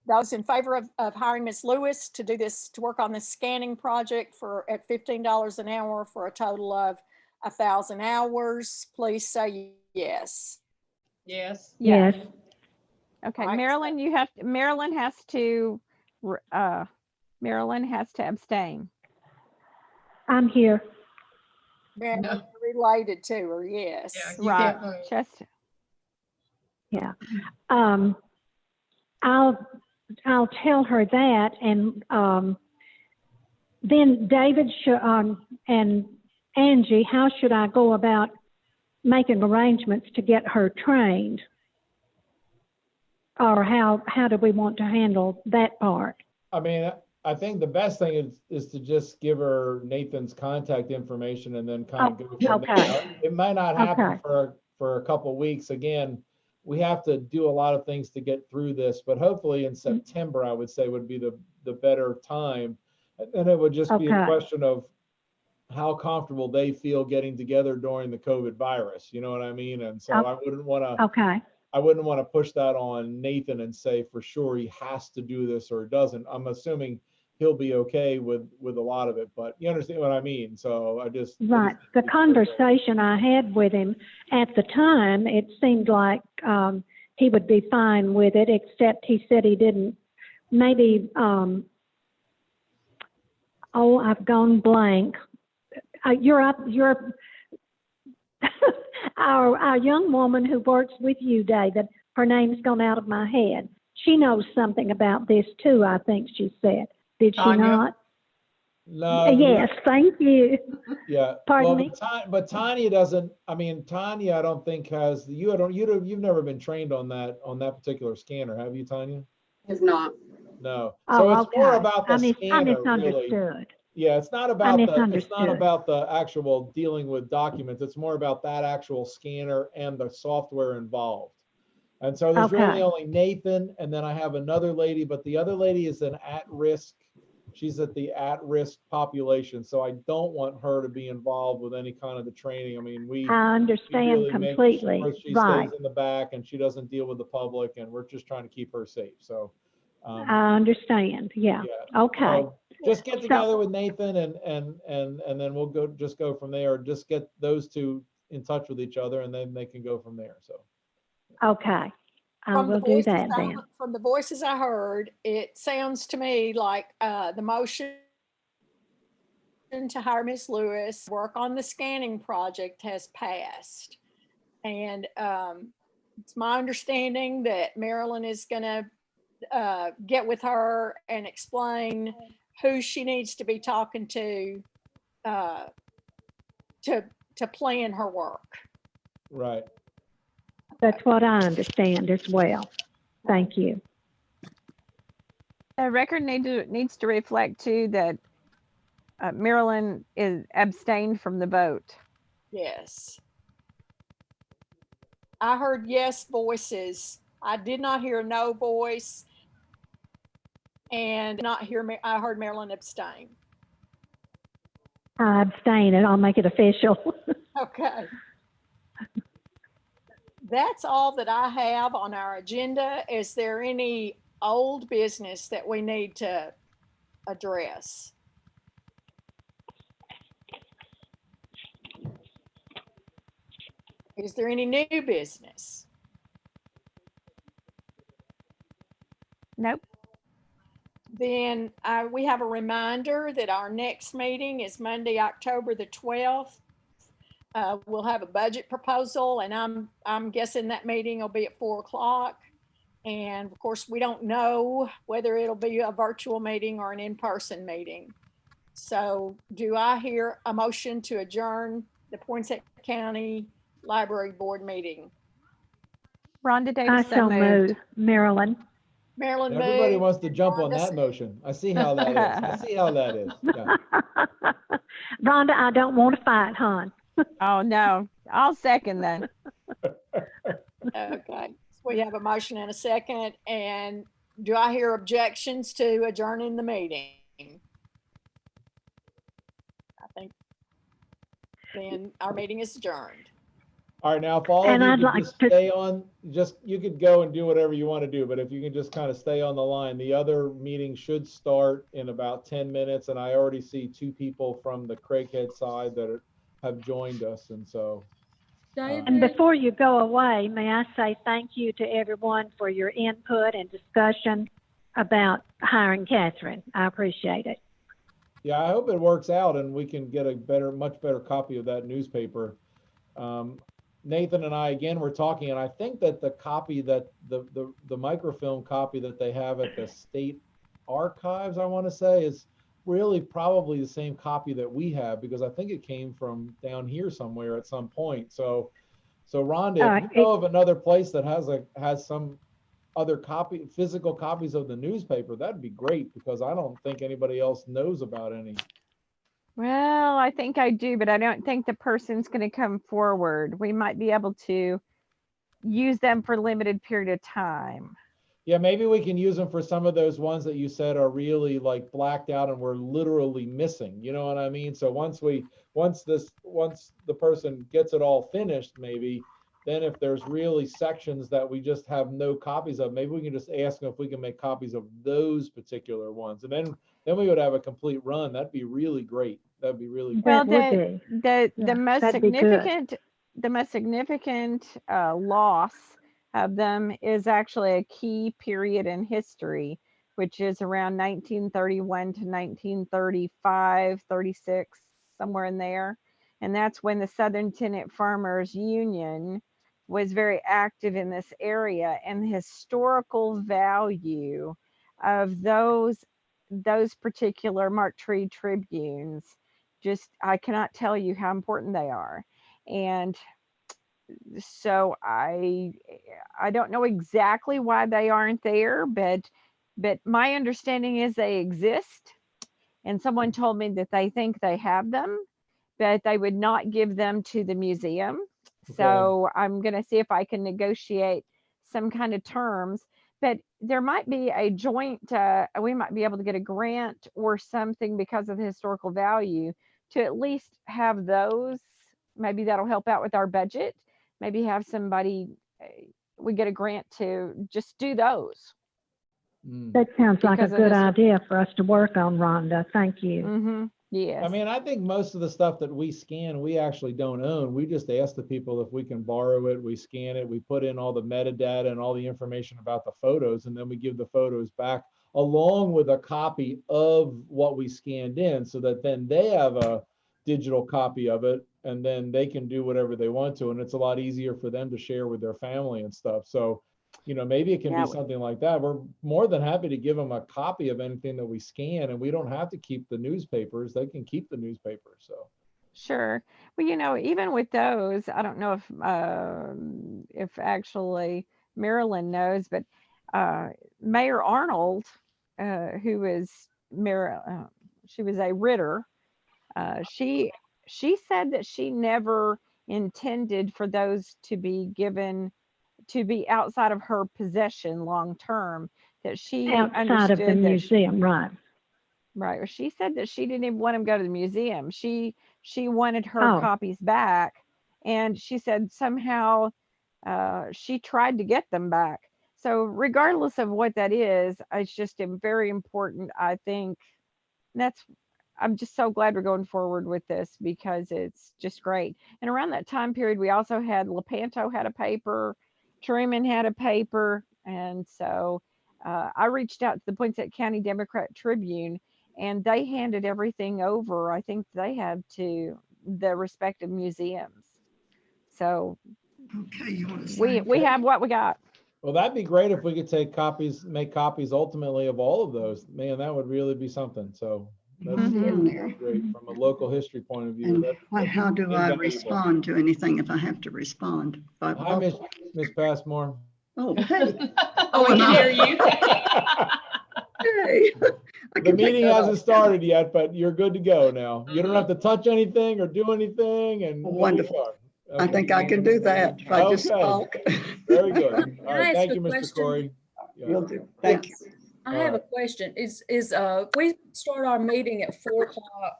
Those in favor of hiring Ms. Lewis to do this, to work on this scanning project at $15 an hour for a total of 1,000 hours, please say yes. Yes. yes. Okay, Right. Marilyn, Marilyn has to abstain. I'm here. They're related to her, yes. Yeah, you Right, can't vote. just, Yeah. I'll tell her that, and then David and Angie, how should I go about making arrangements to get her trained? Or how do we want to handle that part? I mean, I think the best thing is to just give her Nathan's contact information and then kind of go from okay. there. It might not happen Okay. for a couple of weeks. Again, we have to do a lot of things to get through this, but hopefully in September, I would say would be the better time. And it would just be a Okay. question of how comfortable they feel getting together during the COVID virus. You know what I mean? And so I wouldn't want to. Okay. I wouldn't want to push that on Nathan and say for sure he has to do this or doesn't. I'm assuming he'll be okay with a lot of it, but you understand what I mean? So Right. The conversation I had with him at the time, it seemed like he would be fine with it, except he said he didn't. Maybe, I've gone blank. Our young woman who works with you, David, her name's gone out of my head. She knows something about this too, I think she said. Did she Tanya? not? No. Yes, thank you. Yeah. Pardon me? But Tanya doesn't. I mean, Tanya, I don't think has you've never been trained on that particular scanner, have you, Tanya? Is not. No. Oh, So it's okay. more about the I scanner, really. misunderstood. Yeah, it's not I about misunderstood. the actual dealing with documents. It's more about that actual scanner and the software involved. And so there's really Okay. only Nathan, and then I have another lady, but the other lady is an at-risk. She's at the at-risk population, so I don't want her to be involved with any kind of the training. I mean, we I understand really make completely. sure she Right. stays in the back and she doesn't deal with the public, and we're just trying to keep her safe. So I understand. Yeah. yeah. Okay. So just get So- together with Nathan and then we'll go from there. Just get those two in touch with each other, and then they can go from there. So. Okay. I From the will do voices that then. From the voices I heard, it sounds to me like the motion to hire Ms. Lewis, work on the scanning project has passed. And it's my understanding that Marilyn is going to get with her and explain who she needs to be talking to plan her work. Right. That's what I understand as well. Thank you. The record needs to reflect too that Marilyn is abstained from the vote. Yes. I heard yes voices. I did not hear a no voice, and I heard Marilyn abstain. I abstain and I'll make it official. Okay. That's all that I have on our agenda. Is there any old business that we need to address? Is there any new business? Nope. Then we have a reminder that our next meeting is Monday, October the 12th. We'll have a budget proposal, and I'm guessing that meeting will be at 4 o'clock. And of course, we don't know whether it'll be a virtual meeting or an in-person meeting. So do I hear a motion to adjourn the Poinsett County Library Board meeting? Rhonda I Davis so moved, Marilyn. Marilyn Everybody moved. wants to jump on Rhonda that motion. I see how that is. I see how that is. Yeah. Rhonda, I don't want to fight, hon. Oh, no. I'll second that. Okay, so we have a motion and a second. And do I hear objections to adjourning the meeting? I think then our meeting is adjourned. All right, now if all And of you I'd could like just to- stay on, you could go and do whatever you want to do, but if you can just kind of stay on the line, the other meeting should start in about 10 minutes, and I already see 2 people from the Craighead side that have joined us, and so. And before you go away, may I say thank you to everyone for your input and discussion about hiring Catherine. I appreciate it. Yeah, I hope it works out and we can get a much better copy of that newspaper. Nathan and I, again, were talking, and I think that the copy that the microfilm copy that they have at the state archives, I want to say, is really probably the same copy that we have, because I think it came from down here somewhere at some point. So Rhonda, if you know of another place that has some other physical copies of the newspaper, that'd be great, because I don't think anybody else knows about any. Well, I think I do, but I don't think the person's going to come forward. We might be able to use them for a limited period of time. Yeah, maybe we can use them for some of those ones that you said are really like blacked out and we're literally missing. You know what I mean? So once the person gets it all finished, maybe then if there's really sections that we just have no copies of, maybe we can just ask them if we can make copies of those particular ones, and then we would have a complete run. That'd be really great. That'd be really great. Well, the most significant loss of them is actually a key period in history, which is around 1931 to 1935, 36, somewhere in there. And that's when the Southern Tenant Farmers Union was very active in this area, and the historical value of those particular Mark Tree Tribunes, just, I cannot tell you how important they are. And so I don't know exactly why they aren't there, but my understanding is they exist. And someone told me that they think they have them, but they would not give them to the museum. Okay. So I'm going to see if I can negotiate some kind of terms, but there might be a joint, we might be able to get a grant or something because of the historical value to at least have those. Maybe that'll help out with our budget. Maybe have somebody, we get a grant to just do those. That sounds like a good idea for us to work on, Rhonda. Thank you. Mm-hmm. Yes. I mean, I think most of the stuff that we scan, we actually don't own. We just ask the people if we can borrow it. We scan it. We put in all the metadata and all the information about the photos, and then we give the photos back along with a copy of what we scanned in, so that then they have a digital copy of it, and then they can do whatever they want to. And it's a lot easier for them to share with their family and stuff. So, you know, maybe it can be something like that. We're more than happy to give them a copy of anything that we scan, and we don't have to keep the newspapers. They can keep the newspapers. So sure. Well, you know, even with those, I don't know if actually Marilyn knows, but Mayor Arnold, who is Mayor, she was a Ritter. She said that she never intended for those to be given to be outside of her possession long term. That she Outside of the understood that museum, right? right. Well, she said that she didn't even want him to go to the museum. She wanted her Oh. copies back, and she said somehow she tried to get them back. So regardless of what that is, it's just very important. I think that's. I'm just so glad we're going forward with this because it's just great. And around that time period, we also had Lepanto had a paper, Truman had a paper, and so I reached out to the Poinsett County Democrat Tribune, and they handed everything over. I think they had to the respective museums. So Okay, you want to we have what we got. Well, that'd be great if we could take copies, make copies ultimately of all of those. Man, that would really be something. So that's in there? great from a local history point of view. And how do I invaluable. respond to anything if I have to respond? Hi, Miss Passmore. Oh, hey. Oh, we can hear you. Hey. The meeting hasn't started yet, but you're good to go now. You don't have to touch anything or do anything, and Wonderful. I Okay. think I can do that if I just Okay. talk. Very good. Can All I right, ask thank a you, Mr. question? Corey. Yeah. Will do. Thank you. I have a question. We start our meeting at 4 o'clock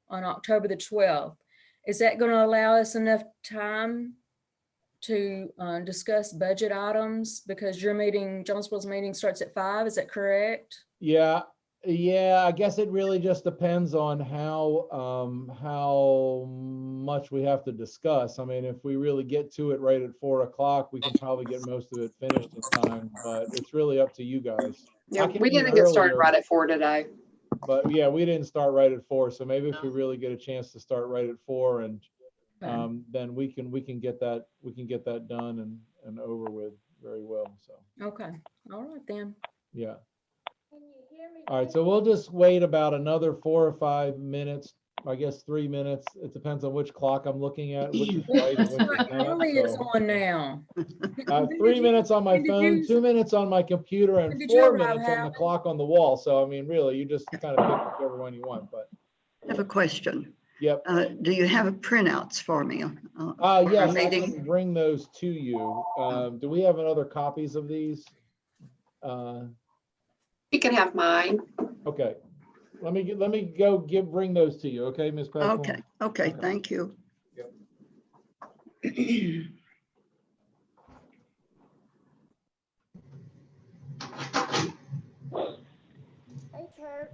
on October the 12th. Is that going to allow us enough time to discuss budget items? Because your meeting, Jonesboro's meeting starts at 5, is that correct? Yeah, I guess it really just depends on how much we have to discuss. I mean, if we really get to it right at 4 o'clock, we can probably get most of it finished in time, but it's really up to you guys. Yeah, I can we do didn't get started earlier. right at 4 today. But yeah, we didn't start right at 4, so maybe if we really get a chance to start right at 4, and then we can get that done and over with very well. So Okay, all right then. yeah. All right, so we'll just wait about another 4 or 5 minutes. I guess 3 minutes. It depends on which clock I'm looking at, which is right and which is not. Crowley is on now. 3 minutes on my when did phone, you- 2 minutes on my computer, and when did you 4 arrive, minutes on the Howard? clock on the wall. So I mean, really, you just kind of pick whichever one you want. But I have a question. yep. Do you have printouts for me? Yes, I meeting? can bring those to you. Do we have other copies of these? You can have mine. Okay. Let me go bring those to you. Okay, Ms. Passmore? Okay, thank you. Yep. Hey, Kurt.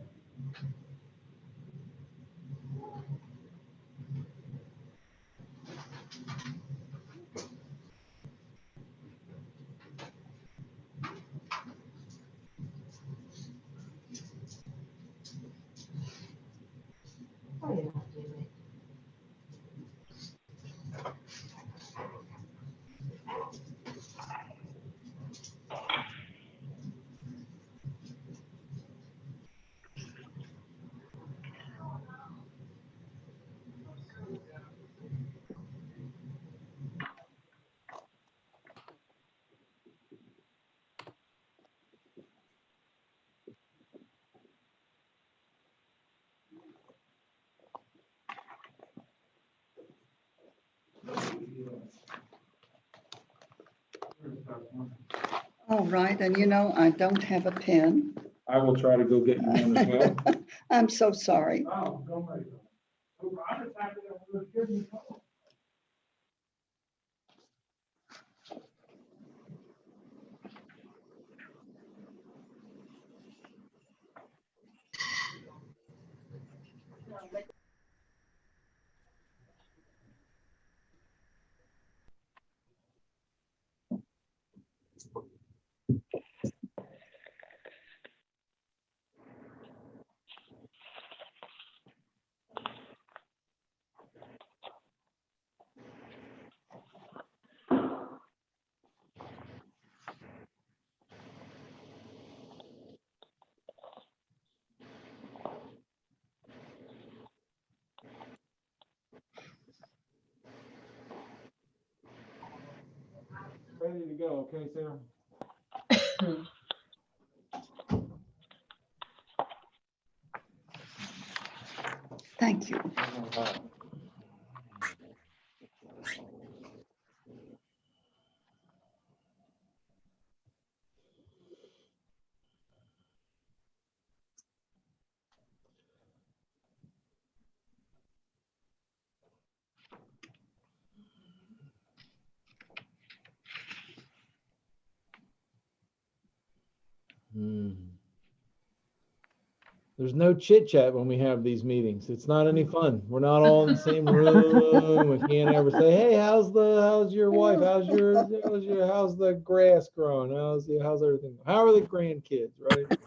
All right, and you know, I don't have a pen. I will try to go get you one as well. I'm so sorry. Oh, don't worry. I'm just happy that we're giving you a call. Ready to go, okay, Sarah? There's no chit chat when we have these meetings. It's not any fun. We're not all in the same room. We can't ever say, "Hey, how's your wife? How's the grass growing? How's everything? How are the grandkids?" Right?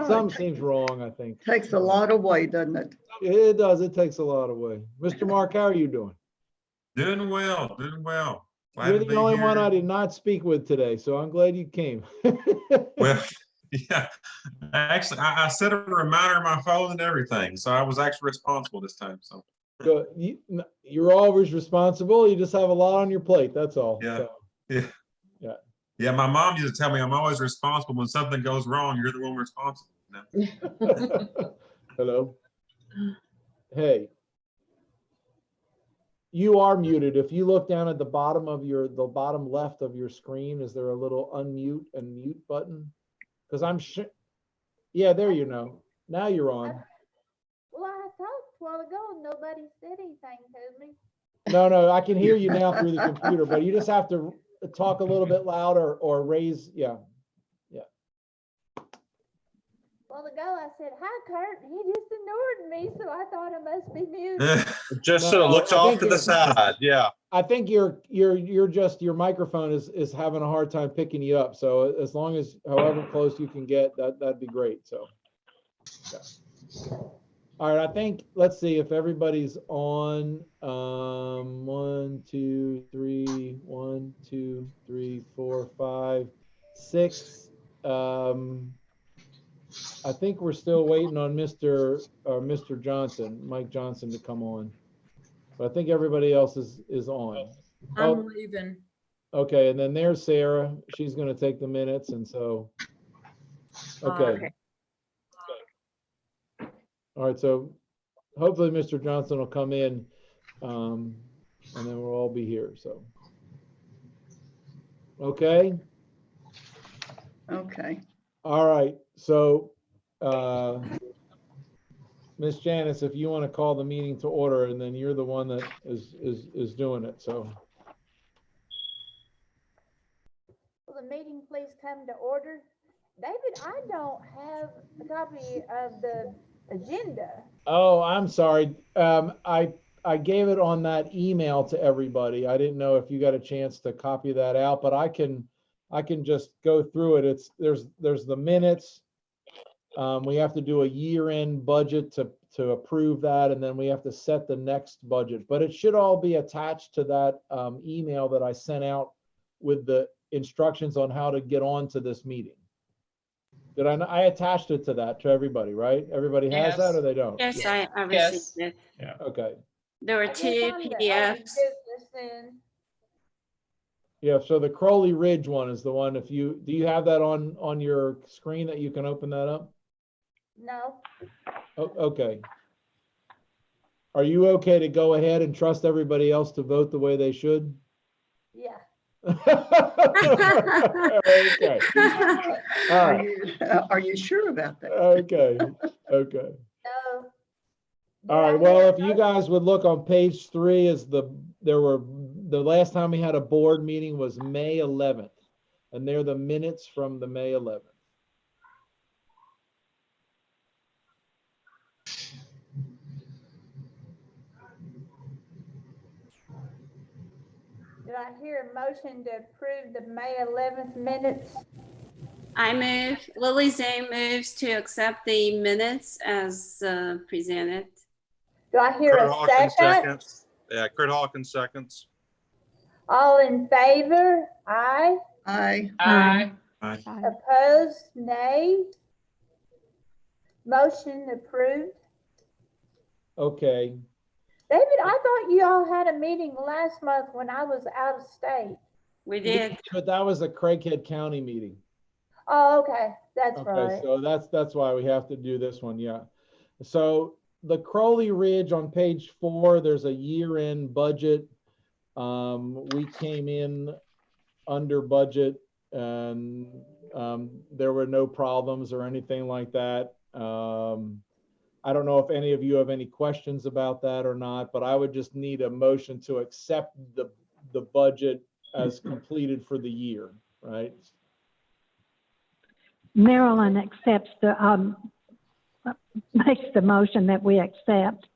Something seems wrong, I think. Takes a lot away, doesn't it? It does. It takes a lot away. Mr. Mark, how are you doing? Doing well, doing well. Glad You're to the be only here. one I did not speak with today, so I'm glad you came. Well, yeah, actually, I set a reminder on my phone and everything, so I was actually responsible this time. So So you're always responsible. You just have a lot on your plate. That's all. yeah, So, yeah. Yeah, my mom used to tell me I'm always responsible. When something goes wrong, you're the one responsible. You know? Hello. Hey. You are muted. If you look down at the bottom of the bottom left of your screen, is there a little unmute and mute button? Because I'm sure. Yeah, there you know. Now you're on. Well, I talked a while ago and nobody said anything to me. No, I can hear you now through the computer, but you just have to talk a little bit louder or raise. Yeah. A while ago I said, "Hi, Kurt." He just ignored me, so I thought I must be muted. Just so it looks off to the side. Yeah. I think your microphone is having a hard time picking you up. So as long as however close you can get, that'd be great. So yeah. All right, I think let's see if everybody's on. 1, 2, 3, 1, 2, 3, 4, 5, 6. I think we're still waiting on Mr. Johnson, Mike Johnson, to come on. But I think everybody else is on. I'm leaving. Okay, and then there's Sarah. She's going to take the minutes, and so. Okay. All right, so hopefully Mr. Johnson will come in, and then we'll all be here. So. Okay. Okay. All right. So, Ms. Janice, if you want to call the meeting to order, and then you're the one that is doing it. So. Will the meeting please come to order? David, I don't have a copy of the agenda. Oh, I'm sorry. I gave it on that email to everybody. I didn't know if you got a chance to copy that out, but I can just go through it. There's the minutes. We have to do a year-end budget to approve that, and then we have to set the next budget. But it should all be attached to that email that I sent out with the instructions on how to get on to this meeting. Did I attached it to everybody, right? Everybody has that, or they don't? Yes, Yeah. I received it. Yeah. Okay. There were 2 PDFs. Yeah, so the Crowley Ridge one is the one. Do you have that on your screen that you can open that up? No. Oh, okay. Are you okay to go ahead and trust everybody else to vote the way they should? Yeah. Okay. All right. Are you sure about that? Okay. Okay. No. All right. Well, if you guys would look on page 3, the last time we had a board meeting was May 11th, and they're the minutes from the May 11th. Do I hear a motion to approve the May 11th minutes? I move, Lily Zane moves to accept the minutes as presented. Do I hear Kurt a Hawkins second? seconds. Yeah, Kurt Hawkins seconds. All in favor? Aye. Aye. Aye. Opposed? Nay. Motion approved. Okay. David, I thought you all had a meeting last month when I was out of state. We did. But that was a Craighead County meeting. Oh, okay. That's Okay, right. so that's why we have to do this one. Yeah. So the Crowley Ridge on page 4, there's a year-end budget. We came in under budget, and there were no problems or anything like that. I don't know if any of you have any questions about that or not, but I would just need a motion to accept the budget as completed for the year, right? Marilyn accepts makes the motion that we accept.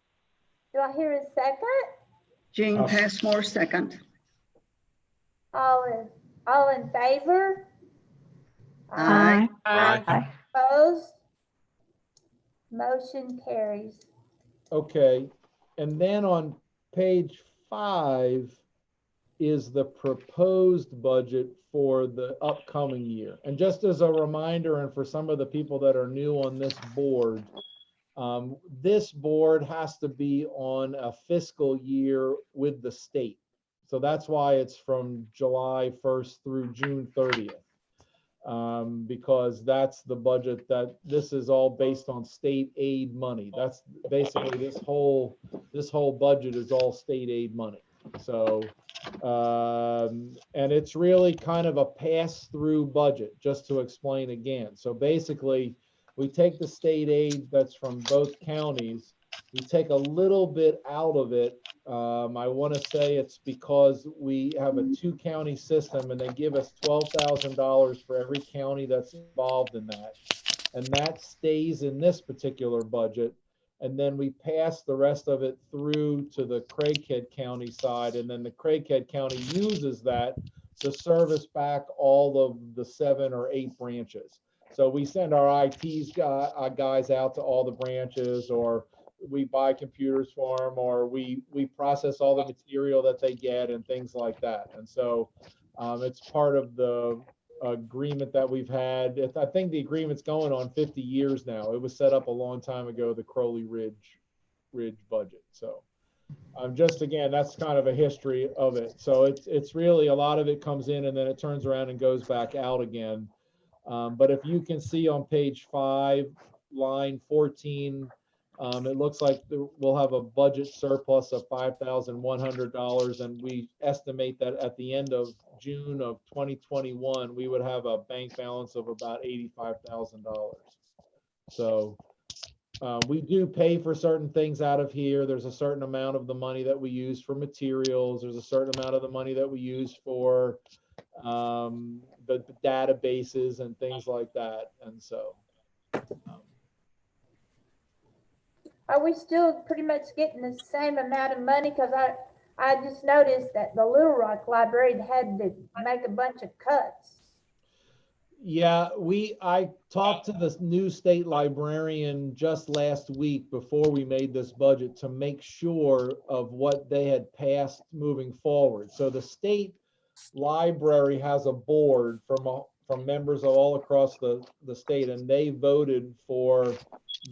Do I hear a second? Jean Passmore, second. All in favor? Aye. Aye. Opposed? Motion carries. Okay, and then on page 5 is the proposed budget for the upcoming year. And just as a reminder, and for some of the people that are new on this board has to be on a fiscal year with the state. So that's why it's from July 1st through June 30th. Because that's the budget this is all based on state aid money. That's basically this whole budget is all state aid money. So, and it's really kind of a pass-through budget, just to explain again. So basically, we take the state aid that's from both counties, we take a little bit out of it. I want to say it's because we have a 2-county system and they give us $12,000 for every county that's involved in that. And that stays in this particular budget. And then we pass the rest of it through to the Craighead County side. And then the Craighead County uses that to service back all of the 7 or 8 branches. So we send our IT guys out to all the branches, or we buy computers for them, or we process all the material that they get and things like that. And so it's part of the agreement that we've had. I think the agreement's going on 50 years now. It was set up a long time ago, the Crowley Ridge budget. So just again, that's kind of a history of it. So it's really a lot of it comes in and then it turns around and goes back out again. But if you can see on page 5, line 14, it looks like we'll have a budget surplus of $5,100, and we estimate that at the end of June of 2021, we would have a bank balance of about $85,000. So we do pay for certain things out of here. There's a certain amount of the money that we use for materials. There's a certain amount of the money that we use for the databases and things like that. And so. Are we still pretty much getting the same amount of money? Because I just noticed that the Little Rock Library had to make a bunch of cuts. Yeah, I talked to the new state librarian just last week before we made this budget to make sure of what they had passed moving forward. So the state library has a board from members all across the state, and they voted for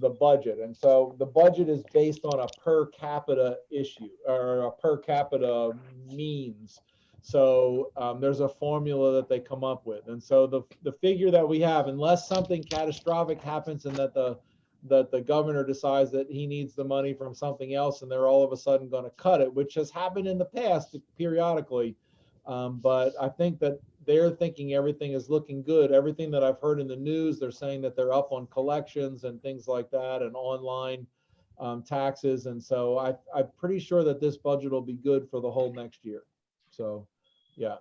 the budget. And so the budget is based on a per capita issue, or a per capita means. So there's a formula that they come up with. And so the figure that we have, unless something catastrophic happens and that the governor decides that he needs the money from something else and they're all of a sudden going to cut it, which has happened in the past periodically. But I think that they're thinking everything is looking good. Everything that I've heard in the news, they're saying that they're up on collections and things like that, and online taxes. And so I'm pretty sure that this budget will be good for the whole next year. So, yeah.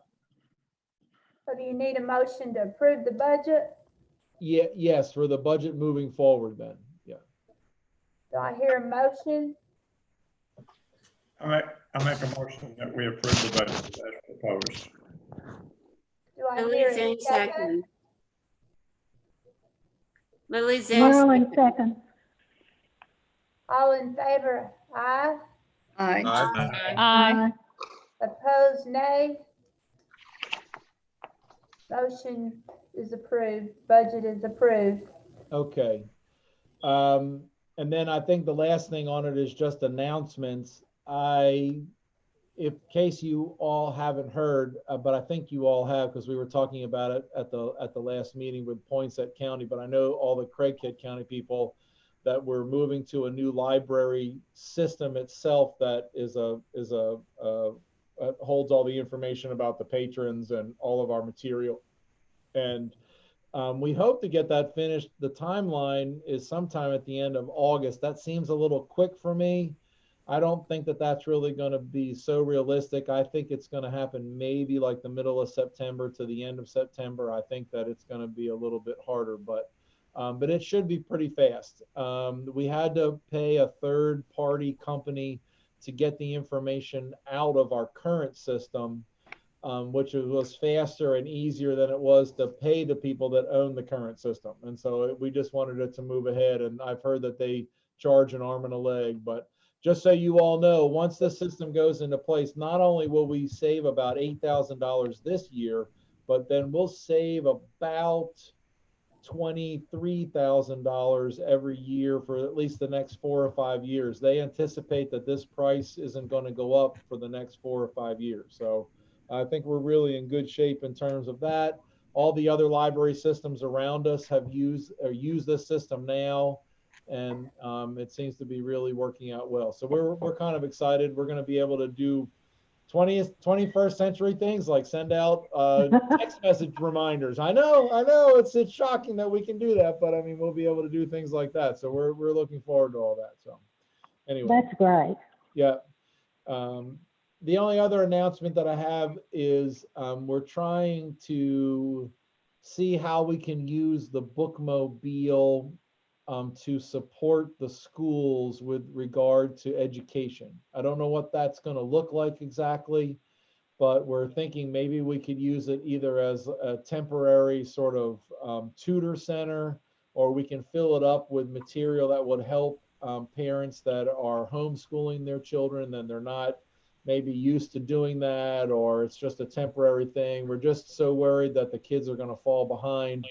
So do you need a motion to approve the budget? Yeah, yes, for the budget moving forward then, yeah. Do I hear a motion? I make a motion that we approve the budget as proposed. Do I hear a second? Lily Zane. Marilyn, second. All in favor, aye. Aye. Aye. Opposed, nay. Motion is approved. Budget is approved. Okay. And then I think the last thing on it is just announcements. In case you all haven't heard, but I think you all have, because we were talking about it at the last meeting with Poinsett County, but I know all the Craighead County people, that we're moving to a new library system itself that holds all the information about the patrons and all of our material. And we hope to get that finished. The timeline is sometime at the end of August. That seems a little quick for me. I don't think that that's really going to be so realistic. I think it's going to happen maybe like the middle of September to the end of September. I think that it's going to be a little bit harder, but it should be pretty fast. We had to pay a third-party company to get the information out of our current system, which was faster and easier than it was to pay the people that own the current system. And so we just wanted it to move ahead. And I've heard that they charge an arm and a leg. But just so you all know, once this system goes into place, not only will we save about $8,000 this year, but then we'll save about $23,000 every year for at least the next 4 or 5 years. They anticipate that this price isn't going to go up for the next 4 or 5 years. So I think we're really in good shape in terms of that. All the other library systems around us have use this system now, and it seems to be really working out well. So we're kind of excited. We're going to be able to do 21st century things like send out text message reminders. I know it's shocking that we can do that, but I mean, we'll be able to do things like that. So we're looking forward to all that. So anyway, That's great. yeah. The only other announcement that I have is we're trying to see how we can use the bookmobile to support the schools with regard to education. I don't know what that's going to look like exactly, but we're thinking maybe we could use it either as a temporary sort of tutor center, or we can fill it up with material that would help parents that are homeschooling their children and they're not maybe used to doing that, or it's just a temporary thing. We're just so worried that the kids are going to fall behind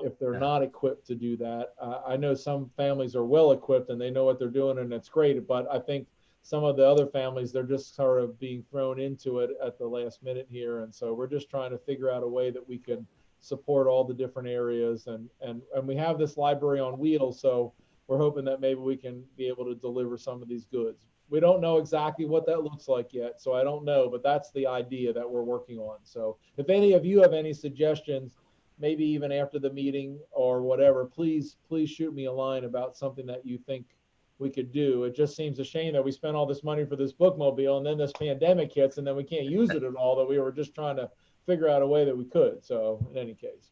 if they're not equipped to do that. I know some families are well equipped and they know what they're doing and it's great, but I think some of the other families, they're just sort of being thrown into it at the last minute here. And so we're just trying to figure out a way that we can support all the different areas. And we have this library on wheels, so we're hoping that maybe we can be able to deliver some of these goods. We don't know exactly what that looks like yet, so I don't know, but that's the idea that we're working on. So if any of you have any suggestions, maybe even after the meeting or whatever, please shoot me a line about something that you think we could do. It just seems a shame that we spent all this money for this bookmobile and then this pandemic hits and then we can't use it at all, that we were just trying to figure out a way that we could. So in any case,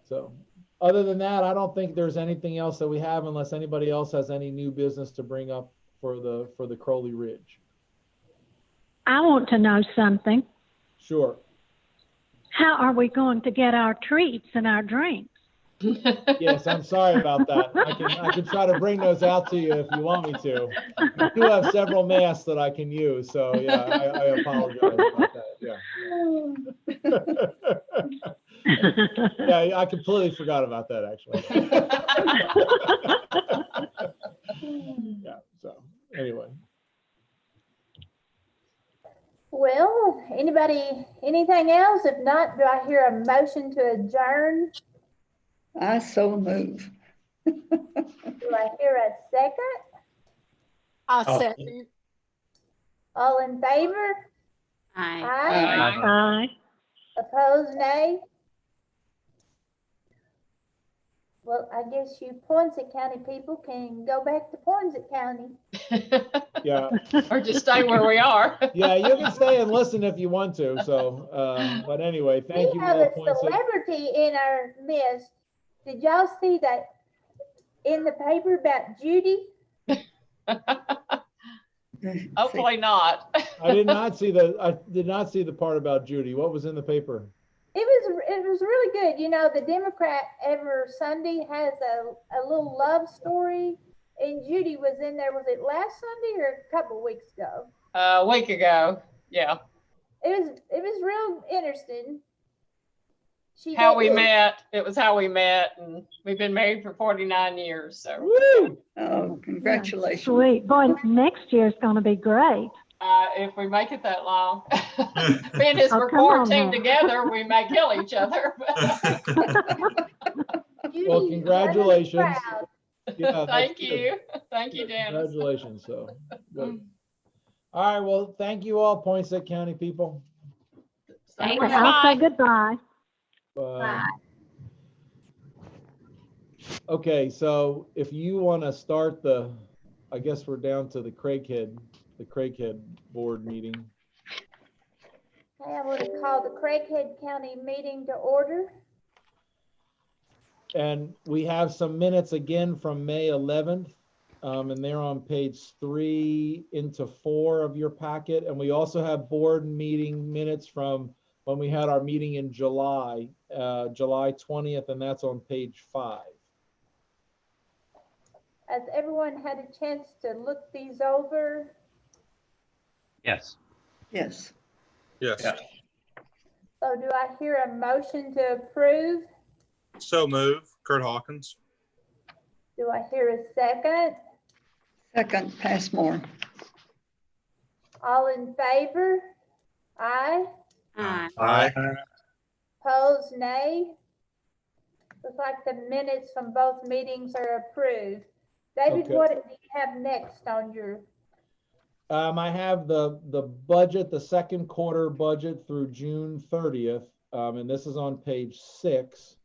so other than that, I don't think there's anything else that we have unless anybody else has any new business to bring up for the Crowley Ridge. I want to know something. Sure. How are we going to get our treats and our drinks? Yes, I'm sorry about that. I can try to bring those out to you if you want me to. I do have several masks that I can use, so yeah, I apologize about that. Yeah. Yeah, I completely forgot about that actually. Yeah, so anyway. Well, anything else? If not, do I hear a motion to adjourn? I so move. Do I hear a second? I'll second. All in favor? Aye. Aye. Aye. Opposed, nay? Well, I guess you Poinsett County people can go back to Poinsett County. Yeah. Or just stay where we are. Yeah, you can stay and listen if you want to. So, but anyway, thank you We have all, a Poinsett. celebrity in our midst. Did y'all see that in the paper about Judy? Hopefully not. I did not see the part about Judy. What was in the paper? It was really good. You know, the Democrat every Sunday has a little love story, and Judy was in there. Was it last Sunday or a couple of weeks ago? A week ago, yeah. It was real interesting. How we met. It was how we met, and we've been married for 49 years. So. Woo! Oh, congratulations! Sweet boy, next year's going to be great. If we make it that long, being as we're quarantined together, we may kill each other. Judy, Well, you're congratulations. proud. Yeah, Thank that's good. you. Thank you, Dennis. Congratulations. So, good. All right. Well, thank you all, Poinsett County people. Stay And well. I'll say goodbye. Bye. Okay, so if you want to start I guess we're down to the Craighead board meeting. Okay, I want to call the Craighead County meeting to order. And we have some minutes again from May 11th, and they're on page 3 into 4 of your packet. And we also have board meeting minutes from when we had our meeting in July, July 20th, and that's on page 5. Has everyone had a chance to look these over? Yes. Yes. Yes. So do I hear a motion to approve? So move. Kurt Hawkins. Do I hear a second? Second, Passmore. All in favor? Aye. Aye. Aye. Opposed, nay. Looks like the minutes from both meetings are approved. David, Okay. what do you have next on your? I have the budget, the second quarter budget through June 30th, and this is on page 6.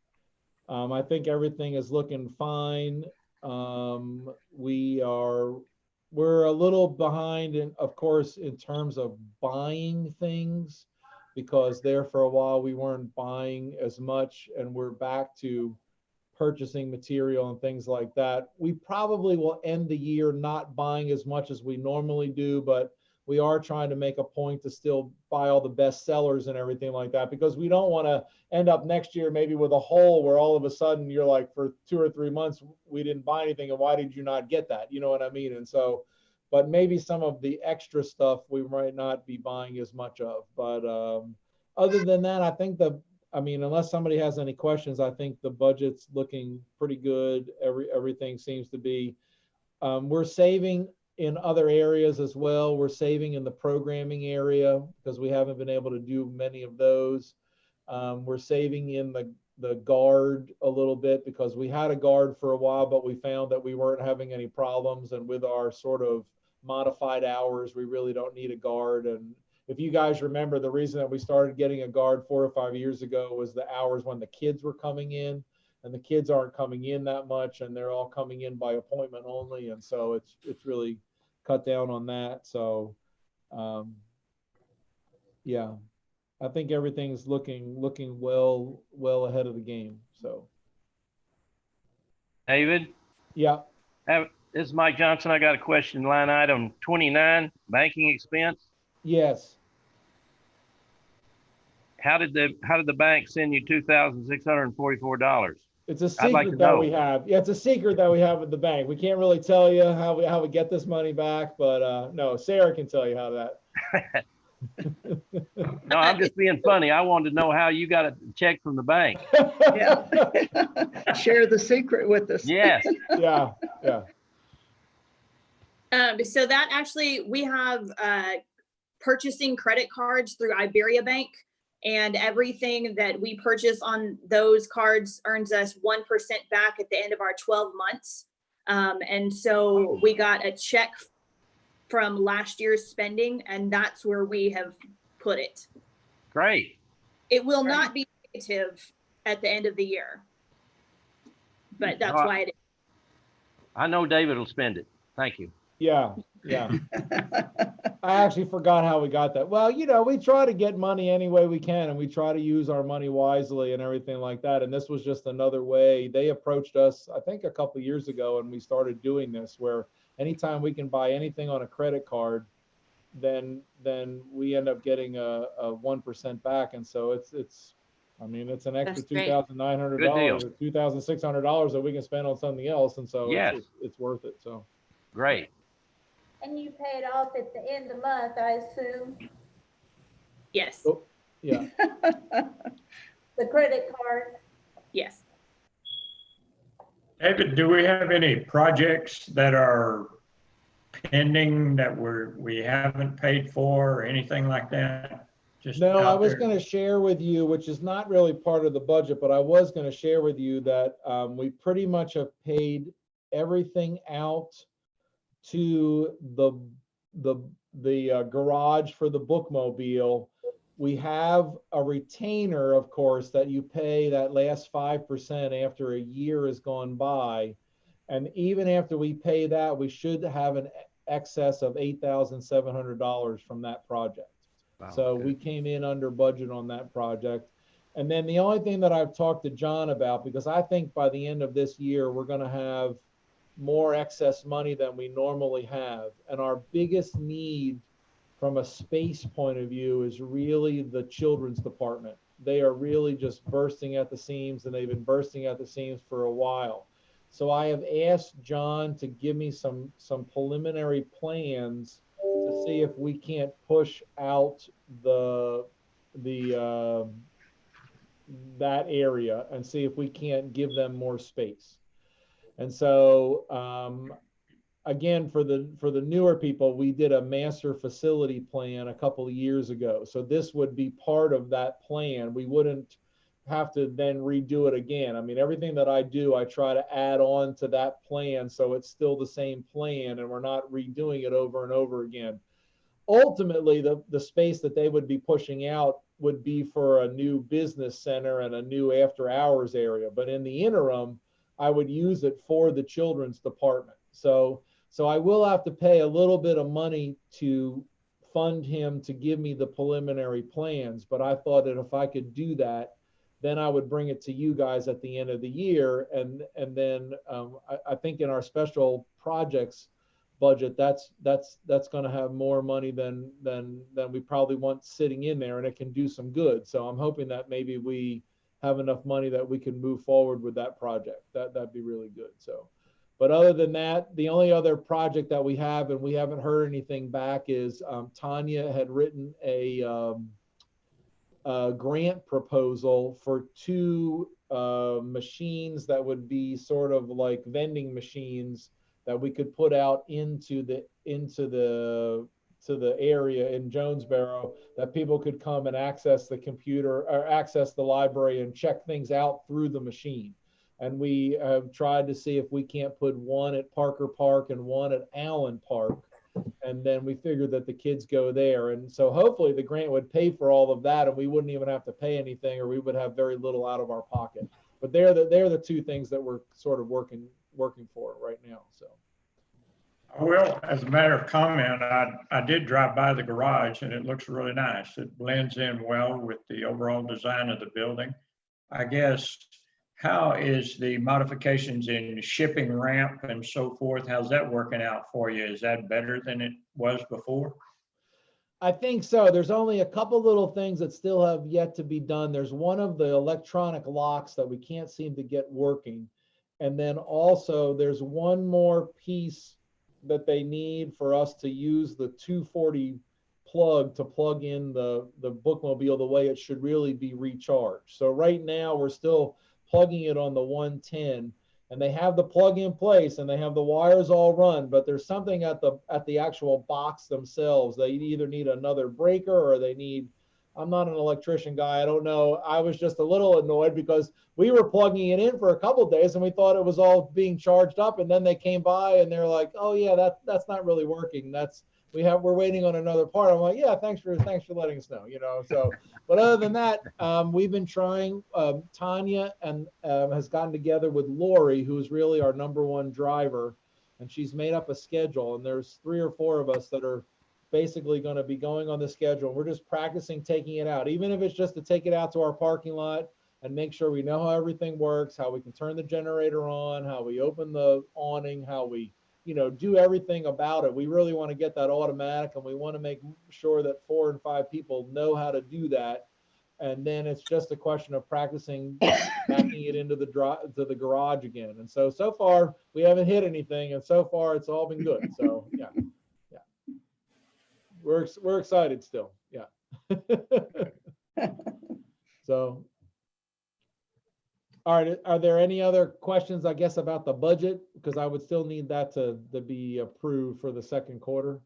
I think everything is looking fine. We're a little behind of course, in terms of buying things, because there for a while we weren't buying as much, and we're back to purchasing material and things like that. We probably will end the year not buying as much as we normally do, but we are trying to make a point to still buy all the best sellers and everything like that, because we don't want to end up next year maybe with a hole where all of a sudden you're like, for 2 or 3 months, we didn't buy anything, and why did you not get that? You know what I mean? And so, but maybe some of the extra stuff we might not be buying as much of. But other than that, I think unless somebody has any questions, I think the budget's looking pretty good. Everything seems to be. We're saving in other areas as well. We're saving in the programming area because we haven't been able to do many of those. We're saving in the guard a little bit because we had a guard for a while, but we found that we weren't having any problems. And with our sort of modified hours, we really don't need a guard. And if you guys remember, the reason that we started getting a guard 4 or 5 years ago was the hours when the kids were coming in, and the kids aren't coming in that much, and they're all coming in by appointment only. And so it's really cut down on that. So, yeah, I think everything's looking well ahead of the game. So, David? Yeah. This is Mike Johnson. I got a question. Line item 29, banking expense. Yes. How did the bank send you $2,644? It's a secret that we have. Yeah, it's a secret that we have with the bank. We can't really tell you how we get this money back, but no, Sarah can tell you how that. No, I'm just being funny. I wanted to know how you got a check from the bank. Yeah. Share the secret with us. Yes. Yeah. So that actually, we have purchasing credit cards through Iberia Bank, and everything that we purchase on those cards earns us 1% back at the end of our 12 months. And so we got a check from last year's spending, and that's where we have put it. Great. It will not be negative at the end of the year, but that's why it is. I know David will spend it. Thank you. Yeah. I actually forgot how we got that. Well, we try to get money any way we can, and we try to use our money wisely and everything like that. And this was just another way. They approached us, I think, a couple of years ago, and we started doing this, where anytime we can buy anything on a credit card, then we end up getting a 1% back. And so it's an extra $2,900 or $2,600 that we can spend on something else. And so it's worth it. So great. And you pay it off at the end of the month, I assume? Yes. Oh, yeah. The credit card? Yes. David, do we have any projects that are pending that we haven't paid for or anything like that? Just No, I out was there? going to share with you, which is not really part of the budget, but I was going to share with you that we pretty much have paid everything out to the garage for the bookmobile. We have a retainer, of course, that you pay that last 5% after a year has gone by. And even after we pay that, we should have an excess of $8,700 from that project. Wow, So good. we came in under budget on that project. And then the only thing that I've talked to John about, because I think by the end of this year, we're going to have more excess money than we normally have. And our biggest need from a space point of view is really the children's department. They are really just bursting at the seams, and they've been bursting at the seams for a while. So I have asked John to give me some preliminary plans to see if we can't push out that area and see if we can't give them more space. And so again, for the newer people, we did a master facility plan a couple of years ago. So this would be part of that plan. We wouldn't have to then redo it again. I mean, everything that I do, I try to add on to that plan so it's still the same plan and we're not redoing it over and over again. Ultimately, the space that they would be pushing out would be for a new business center and a new after hours area. But in the interim, I would use it for the children's department. So I will have to pay a little bit of money to fund him to give me the preliminary plans. But I thought that if I could do that, then I would bring it to you guys at the end of the year. And then I think in our special projects budget, that's going to have more money than we probably want sitting in there, and it can do some good. So I'm hoping that maybe we have enough money that we can move forward with that project. That'd be really good. So, but other than that, the only other project that we have, and we haven't heard anything back, is Tanya had written a grant proposal for 2 machines that would be sort of like vending machines that we could put out into the area in Jonesboro, that people could come and access the computer or access the library and check things out through the machine. And we have tried to see if we can't put one at Parker Park and one at Allen Park. And then we figured that the kids go there. And so hopefully the grant would pay for all of that, and we wouldn't even have to pay anything, or we would have very little out of our pocket. But they're the 2 things that we're sort of working for right now. So. Well, as a matter of comment, I did drive by the garage and it looks really nice. It blends in well with the overall design of the building. I guess, how is the modifications in shipping ramp and so forth? How's that working out for you? Is that better than it was before? I think so. There's only a couple little things that still have yet to be done. There's one of the electronic locks that we can't seem to get working. And then also there's one more piece that they need for us to use the 240 plug to plug in the bookmobile the way it should really be recharged. So right now we're still plugging it on the 110, and they have the plug in place and they have the wires all run, but there's something at the actual box themselves. They either need another breaker, or they need, I'm not an electrician guy, I don't know. I was just a little annoyed because we were plugging it in for a couple of days and we thought it was all being charged up, and then they came by and they're like, oh yeah, that's not really working. We're waiting on another part. I'm like, yeah, thanks for letting us know, so. But other than that, we've been trying. Tanya has gotten together with Lori, who's really our #1 driver, and she's made up a schedule, and there's 3 or 4 of us that are basically going to be going on the schedule. We're just practicing taking it out, even if it's just to take it out to our parking lot and make sure we know how everything works, how we can turn the generator on, how we open the awning, how we do everything about it. We really want to get that automatic, and we want to make sure that 4 and 5 people know how to do that. And then it's just a question of practicing backing it into the garage again. And so far we haven't hit anything, and so far it's all been good. So yeah. We're excited still. Yeah. So, all right. Are there any other questions, I guess, about the budget? Because I would still need that to be approved for the second quarter.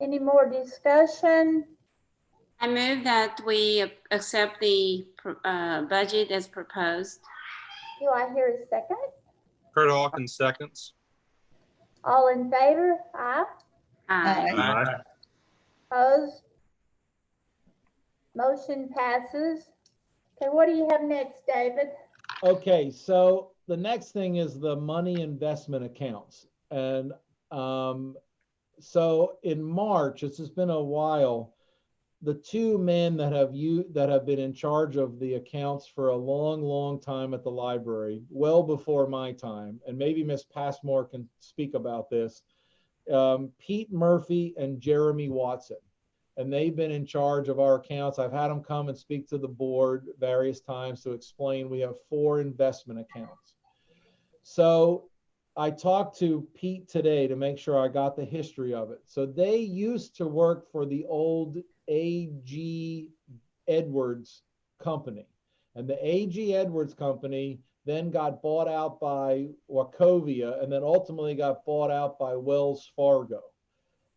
Any more discussion? I move that we accept the budget as proposed. Do I hear a second? Kurt Hawkins seconds. All in favor? Aye. Aye. Aye. Opposed? Motion passes. Okay, what do you have next, David? Okay, so the next thing is the money investment accounts. And so in March, it's just been a while, the two men that have been in charge of the accounts for a long, long time at the library, well before my time, and maybe Miss Passmore can speak about this, Pete Murphy and Jeremy Watson. And they've been in charge of our accounts. I've had them come and speak to the board various times to explain we have 4 investment accounts. So I talked to Pete today to make sure I got the history of it. So they used to work for the old A.G. Edwards company. And the A.G. Edwards company then got bought out by Wachovia and then ultimately got bought out by Wells Fargo.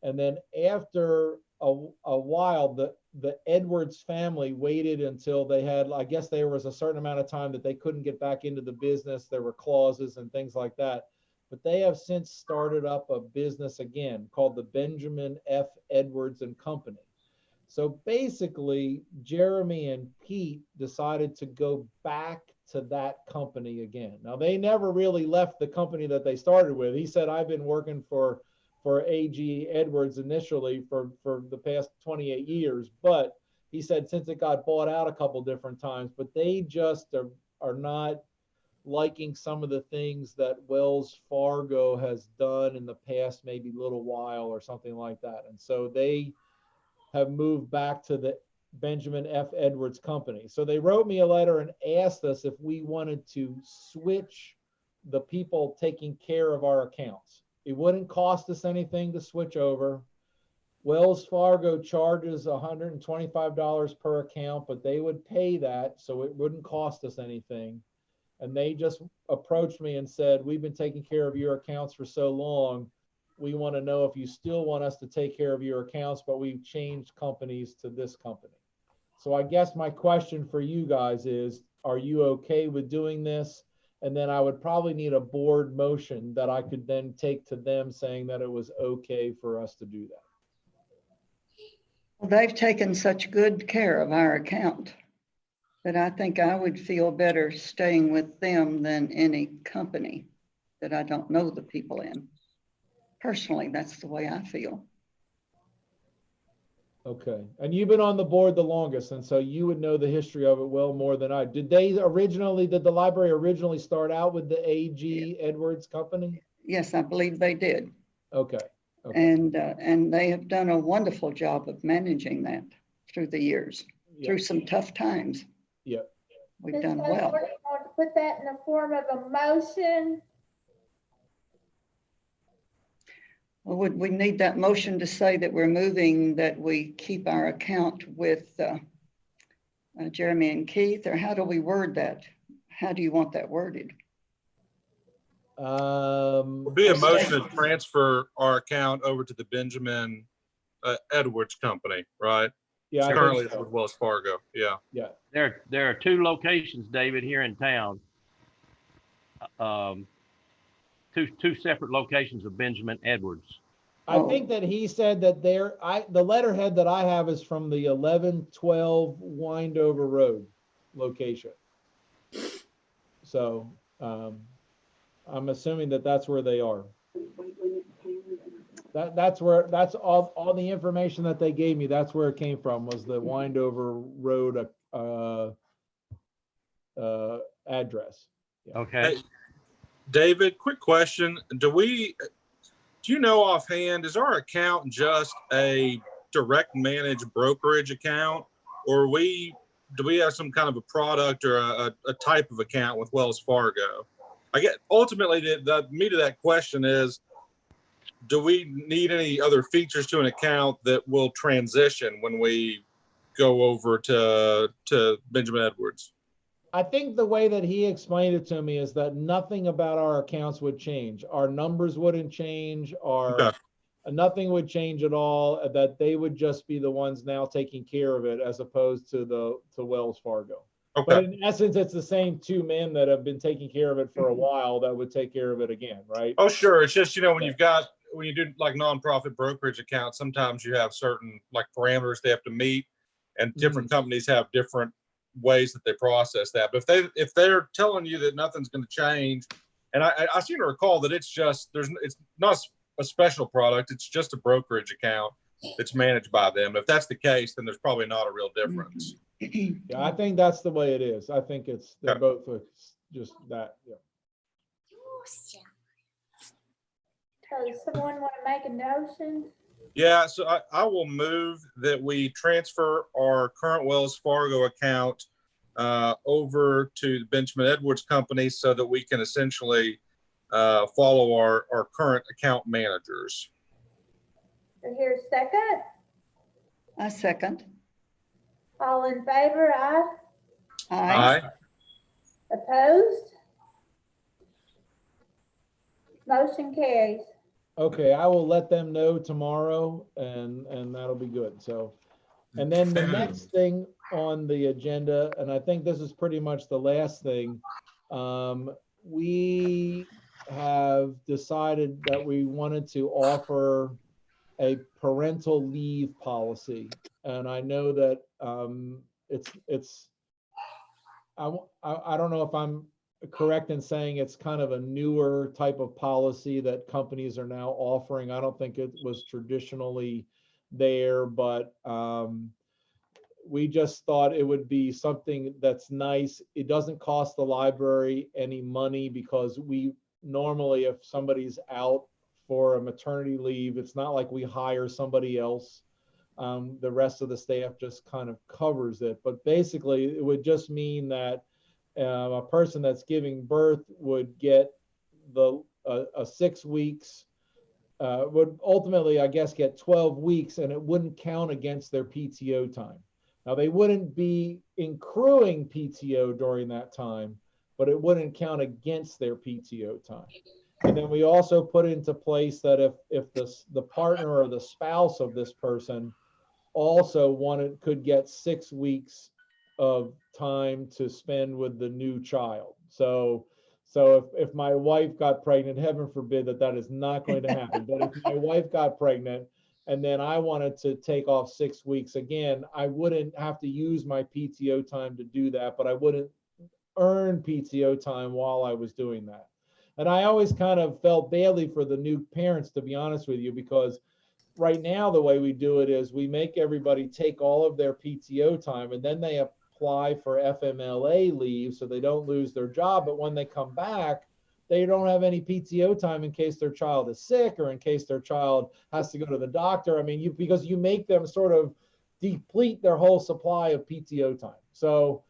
And then after a while, the Edwards family waited until they had, I guess there was a certain amount of time that they couldn't get back into the business. There were clauses and things like that. But they have since started up a business again called the Benjamin F. Edwards and Company. So basically, Jeremy and Pete decided to go back to that company again. Now, they never really left the company that they started with. He said, I've been working for A.G. Edwards initially for the past 28 years, but he said since it got bought out a couple different times, but they just are not liking some of the things that Wells Fargo has done in the past maybe little while or something like that. And so they have moved back to the Benjamin F. Edwards Company. So they wrote me a letter and asked us if we wanted to switch the people taking care of our accounts. It wouldn't cost us anything to switch over. Wells Fargo charges $125 per account, but they would pay that, so it wouldn't cost us anything. And they just approached me and said, we've been taking care of your accounts for so long. We want to know if you still want us to take care of your accounts, but we've changed companies to this company. So I guess my question for you guys is, are you okay with doing this? And then I would probably need a board motion that I could then take to them saying that it was okay for us to do that. Well, they've taken such good care of our account that I think I would feel better staying with them than any company that I don't know the people in. Personally, that's the way I feel. Okay, and you've been on the board the longest, and so you would know the history of it well more than I. Did the library originally start out with the A.G. Edwards Company? Yes, I believe they did. Okay. And they have done a wonderful job of managing that through the years, through some tough times. Yeah. We've done well. Do you want to put that in the form of a motion? Well, would we need that motion to say that we're moving, that we keep our account with Jeremy and Keith, or how do we word that? How do you want that worded? Would be a motion to transfer our account over to the Benjamin Edwards Company, right? Yeah, it's currently with Wells Fargo. Yeah. Yeah. There are 2 locations, David, here in town. Two separate locations of Benjamin Edwards. I think that he said that the letterhead that I have is from the 1112 Windover Road location. So I'm assuming that that's where they are. That's all the information that they gave me. That's where it came from, was the Windover Road address. Yeah. Okay. Hey, David, quick question. Do you know offhand, is our account just a direct managed brokerage account, or do we have some kind of a product or a type of account with Wells Fargo? I get ultimately the meat of that question is, do we need any other features to an account that will transition when we go over to Benjamin Edwards? I think the way that he explained it to me is that nothing about our accounts would change. Our numbers wouldn't change. nothing would change at all, that they would just be the ones now taking care of it as opposed to Wells Fargo. Okay. But in essence, it's the same two men that have been taking care of it for a while that would take care of it again, right? Oh, sure. It's just, when you do like nonprofit brokerage accounts, sometimes you have certain like parameters they have to meet, and different companies have different ways that they process that. But if they're telling you that nothing's going to change, and I seem to recall that it's not a special product, it's just a brokerage account that's managed by them. If that's the case, then there's probably not a real difference. Yeah, I think that's the way it is. I think they're both just that. Yeah. Does someone want to make a motion? Yeah, so I will move that we transfer our current Wells Fargo account over to the Benjamin Edwards Company so that we can essentially follow our current account managers. Here's second. I second. All in favor, aye. Aye. Opposed? Motion carries. Okay, I will let them know tomorrow, and that'll be good. So, and then the next thing on the agenda, and I think this is pretty much the last thing, we have decided that we wanted to offer a parental leave policy, and I know that I don't know if I'm correct in saying it's kind of a newer type of policy that companies are now offering. I don't think it was traditionally there, but we just thought it would be something that's nice. It doesn't cost the library any money because we normally, if somebody's out for a maternity leave, it's not like we hire somebody else. The rest of the staff just kind of covers it. But basically, it would just mean that a person that's giving birth would get a 6 weeks, would ultimately, I guess, get 12 weeks, and it wouldn't count against their PTO time. Now, they wouldn't be accruing PTO during that time, but it wouldn't count against their PTO time. And then we also put into place that if the partner or the spouse of this person also could get 6 weeks of time to spend with the new child. So if my wife got pregnant, heaven forbid that is not going to happen. But if my wife got pregnant and then I wanted to take off 6 weeks, again, I wouldn't have to use my PTO time to do that, but I wouldn't earn PTO time while I was doing that. And I always kind of felt badly for the new parents, to be honest with you, because right now the way we do it is we make everybody take all of their PTO time, and then they apply for FMLA leave so they don't lose their job. But when they come back, they don't have any PTO time in case their child is sick or in case their child has to go to the doctor. I mean, because you make them sort of deplete their whole supply of PTO time. So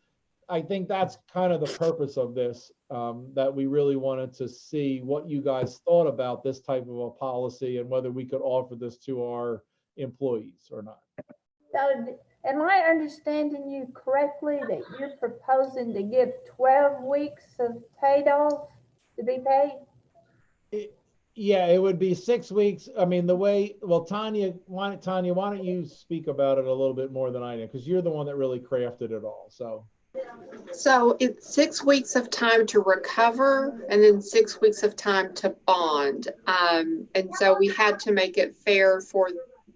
I think that's kind of the purpose of this, that we really wanted to see what you guys thought about this type of a policy and whether we could offer this to our employees or not. So am I understanding you correctly that you're proposing to give 12 weeks of paid off to be paid? Yeah, it would be 6 weeks. I mean, Tanya, why don't you speak about it a little bit more than I do, because you're the one that really crafted it all. So it's 6 weeks of time to recover and then 6 weeks of time to bond. And so we had to make it fair for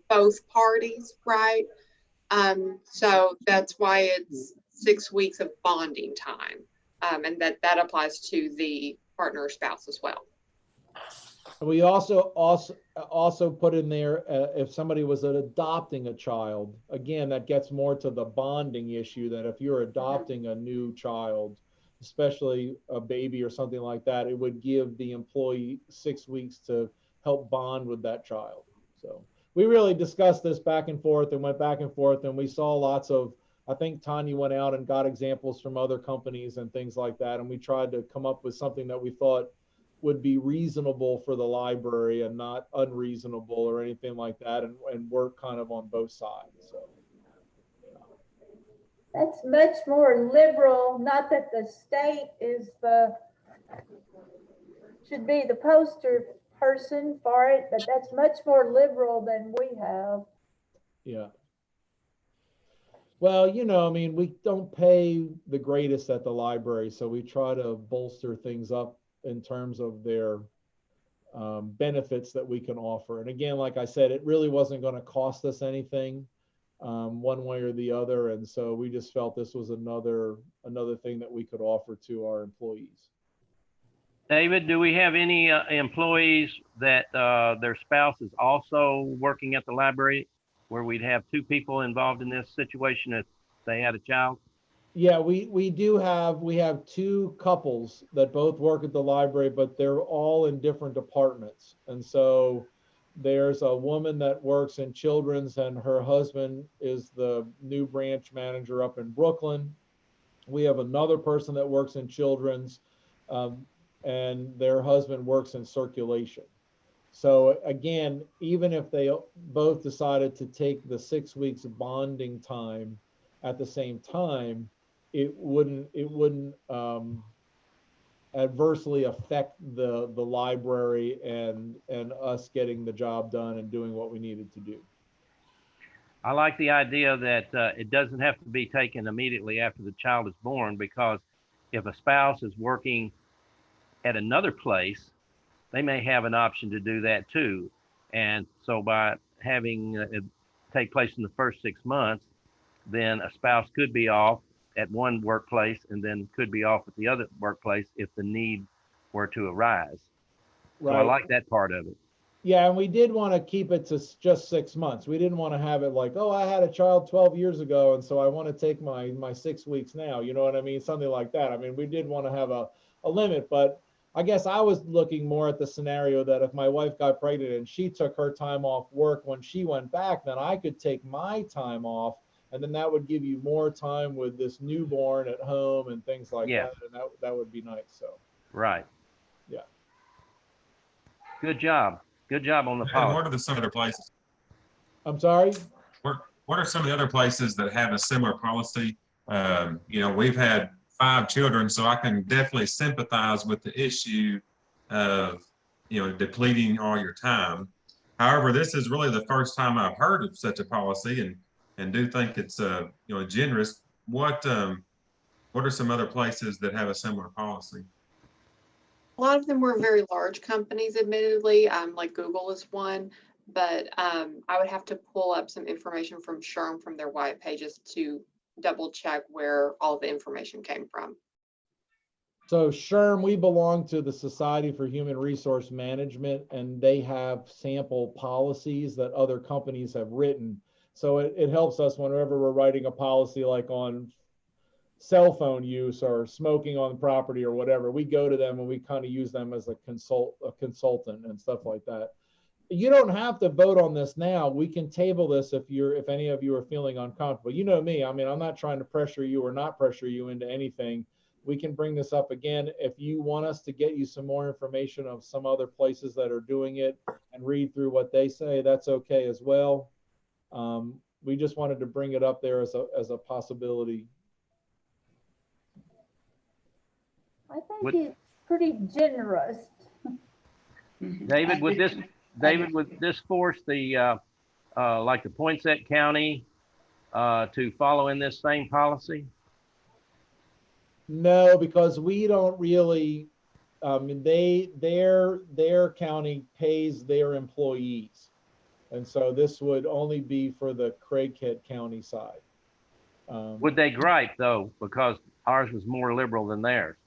both parties, right? So that's why it's 6 weeks of bonding time. And that applies to the partner or spouse as well. We also put in there, if somebody was adopting a child, again, that gets more to the bonding issue, that if you're adopting a new child, especially a baby or something like that, it would give the employee 6 weeks to help bond with that child. So we really discussed this back and forth and went back and forth, and we saw lots of, I think Tanya went out and got examples from other companies and things like that, and we tried to come up with something that we thought would be reasonable for the library and not unreasonable or anything like that, and work kind of on both sides. So that's much more liberal. Not that the state should be the poster person for it, but that's much more liberal than we have. Yeah. Well, you know, I mean, we don't pay the greatest at the library, so we try to bolster things up in terms of their benefits that we can offer. And again, like I said, it really wasn't going to cost us anything one way or the other. And so we just felt this was another thing that we could offer to our employees. David, do we have any employees that their spouse is also working at the library, where we'd have two people involved in this situation if they had a child? Yeah, we have two couples that both work at the library, but they're all in different departments. And so there's a woman that works in children's, and her husband is the new branch manager up in Brooklyn. We have another person that works in children's, and their husband works in circulation. So again, even if they both decided to take the 6 weeks bonding time at the same time, it wouldn't adversely affect the library and us getting the job done and doing what we needed to do. I like the idea that it doesn't have to be taken immediately after the child is born, because if a spouse is working at another place, they may have an option to do that too. And so by having it take place in the first 6 months, then a spouse could be off at one workplace and then could be off at the other workplace if the need were to arise. Right. So I like that part of it. Yeah, and we did want to keep it to just 6 months. We didn't want to have it like, oh, I had a child 12 years ago, and so I want to take my 6 weeks now. You know what I mean? Something like that. I mean, we did want to have a limit, but I guess I was looking more at the scenario that if my wife got pregnant and she took her time off work when she went back, then I could take my time off, and then that would give you more time with this newborn at home and things like that, and that would be nice. So right. Yeah. Good job. Good job on the policy. What are some other places? I'm sorry? What are some of the other places that have a similar policy? You know, we've had 5 children, so I can definitely sympathize with the issue of, you know, depleting all your time. However, this is really the first time I've heard of such a policy, and do think it's you know, generous. What are some other places that have a similar policy? A lot of them were very large companies, admittedly, like Google is one, but I would have to pull up some information from SHRM from their white pages to double check where all the information came from. So SHRM, we belong to the Society for Human Resource Management, and they have sample policies that other companies have written. So it helps us whenever we're writing a policy like on cell phone use or smoking on the property or whatever. We go to them and we kind of use them as a consultant and stuff like that. You don't have to vote on this now. We can table this if any of you are feeling uncomfortable. You know me. I mean, I'm not trying to pressure you or not pressure you into anything. We can bring this up again. If you want us to get you some more information of some other places that are doing it and read through what they say, that's okay as well. We just wanted to bring it up there as a possibility. I think it's pretty generous. David, would this force the like the Poinsett County to follow in this same policy? No, because we don't really. Their county pays their employees, and so this would only be for the Craighead County side. Would they gripe though, because ours was more liberal than theirs?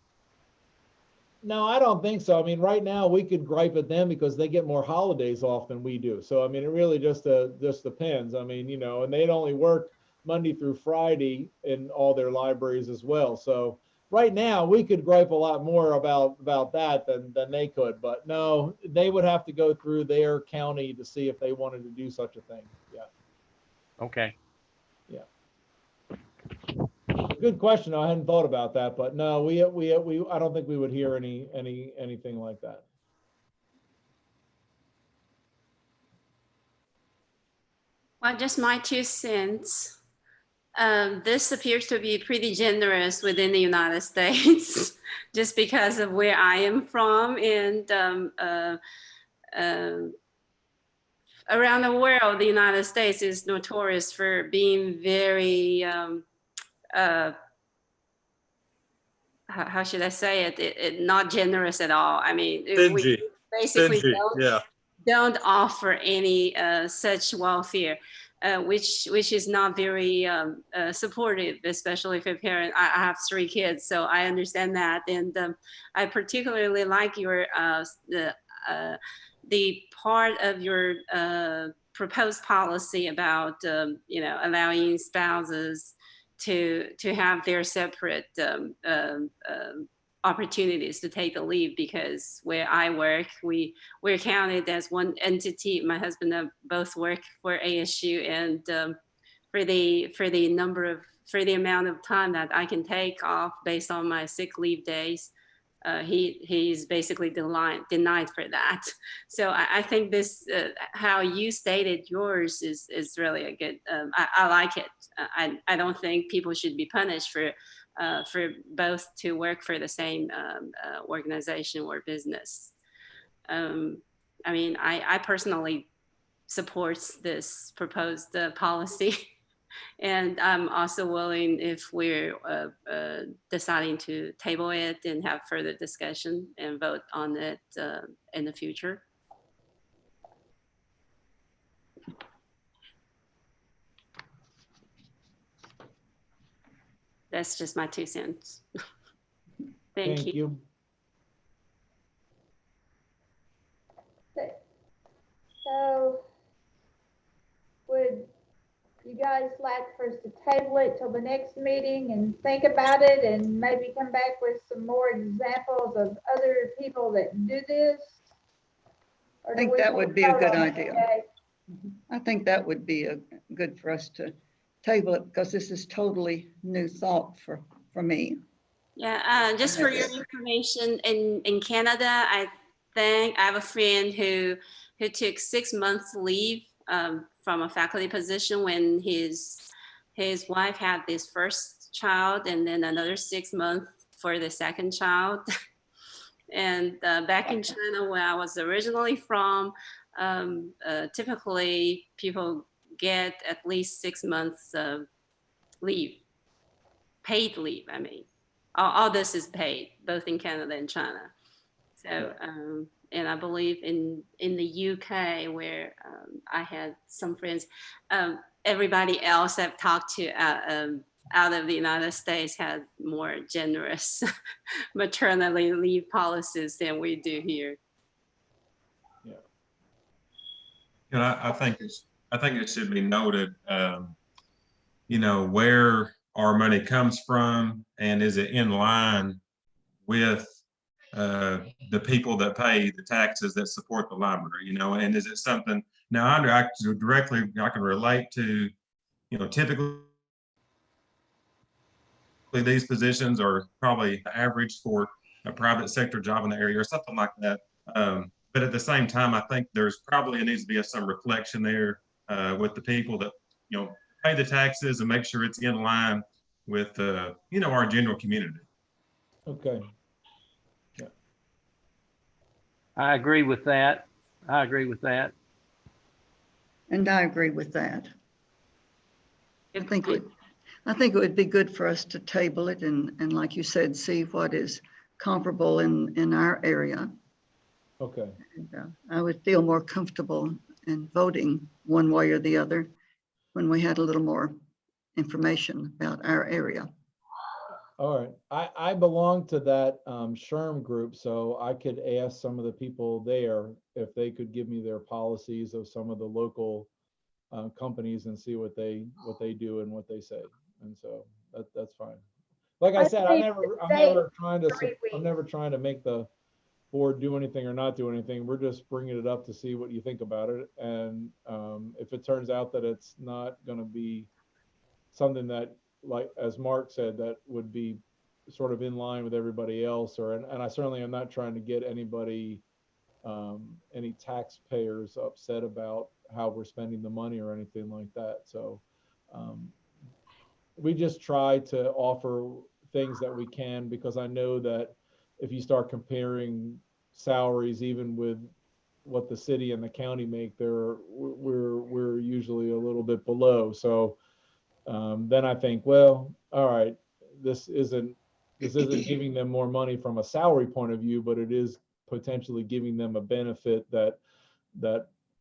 No, I don't think so. I mean, right now we could gripe at them because they get more holidays off than we do. So, I mean, it really just depends. I mean, you know, and they'd only work Monday through Friday in all their libraries as well. So right now we could gripe a lot more about that than they could. But no, they would have to go through their county to see if they wanted to do such a thing. Yeah. Okay. Yeah. Good question. I hadn't thought about that, but no, we I don't think we would hear anything like that. Well, just my 2 cents. This appears to be pretty generous within the United States, just because of where I am from, and around the world, the United States is notorious for being very, how should I say it, not generous at all. I mean, we Stingy. basically Stingy. don't offer any such welfare, which is not very supportive, especially for parents. I have 3 kids, so I understand that, and I particularly like your the part of your proposed policy about allowing spouses to have their separate opportunities to take the leave, because where I work, we're counted as one entity. My husband and I both work for ASU, and for the amount of time that I can take off based on my sick leave days, he's basically denied for that. So I think this how you stated yours is really a good. I like it. I don't think people should be punished for both to work for the same organization or business. I mean, I personally support this proposed policy. And I'm also willing, if we're deciding to table it and have further discussion and vote on it in the future. That's just my 2 cents. Thank you. So would you guys like for us to table it till the next meeting and think about it and maybe come back with some more examples of other people that do this? I think that would be a good idea. I think that would be good for us to table it, because this is totally new thought for me. Yeah, just for your information, in Canada, I think I have a friend who took 6 months leave from a faculty position when his wife had this first child, and then another 6 months for the second child. And back in China, where I was originally from, typically people get at least 6 months of leave, paid leave. I mean, all this is paid, both in Canada and China. So, and I believe in the UK, where I had some friends, everybody else I've talked to out of the United States had more generous maternity leave policies than we do here. Yeah. And I think it should be noted, where our money comes from, and is it in line with the people that pay the taxes that support the library, and is it something, now I can relate to, typically these positions are probably average for a private sector job in the area or something like that. But at the same time, I think needs to be some reflection there with the people that, pay the taxes, and make sure it's in line with, our general community. Okay. I agree with that. And I agree with that. I think it would be good for us to table it and like you said, see what is comparable in our area. Okay. And, I would feel more comfortable in voting one way or the other when we had a little more information about our area. All right. I belong to that SHRM group, so I could ask some of the people there if they could give me their policies of some of the local companies and see what they do and what they say. And so that's fine. Like I said, I'm never trying to make the board do anything or not do anything. We're just bringing it up to see what you think about it. And if it turns out that it's not going to be something that, like as Mark said, that would be sort of in line with everybody else, and I certainly am not trying to get anybody, any taxpayers upset about how we're spending the money or anything like that. So we just try to offer things that we can, because I know that if you start comparing salaries, even with what the city and the county make, we're usually a little bit below. So then I think, well, all right, this isn't giving them more money from a salary point of view, but it is potentially giving them a benefit that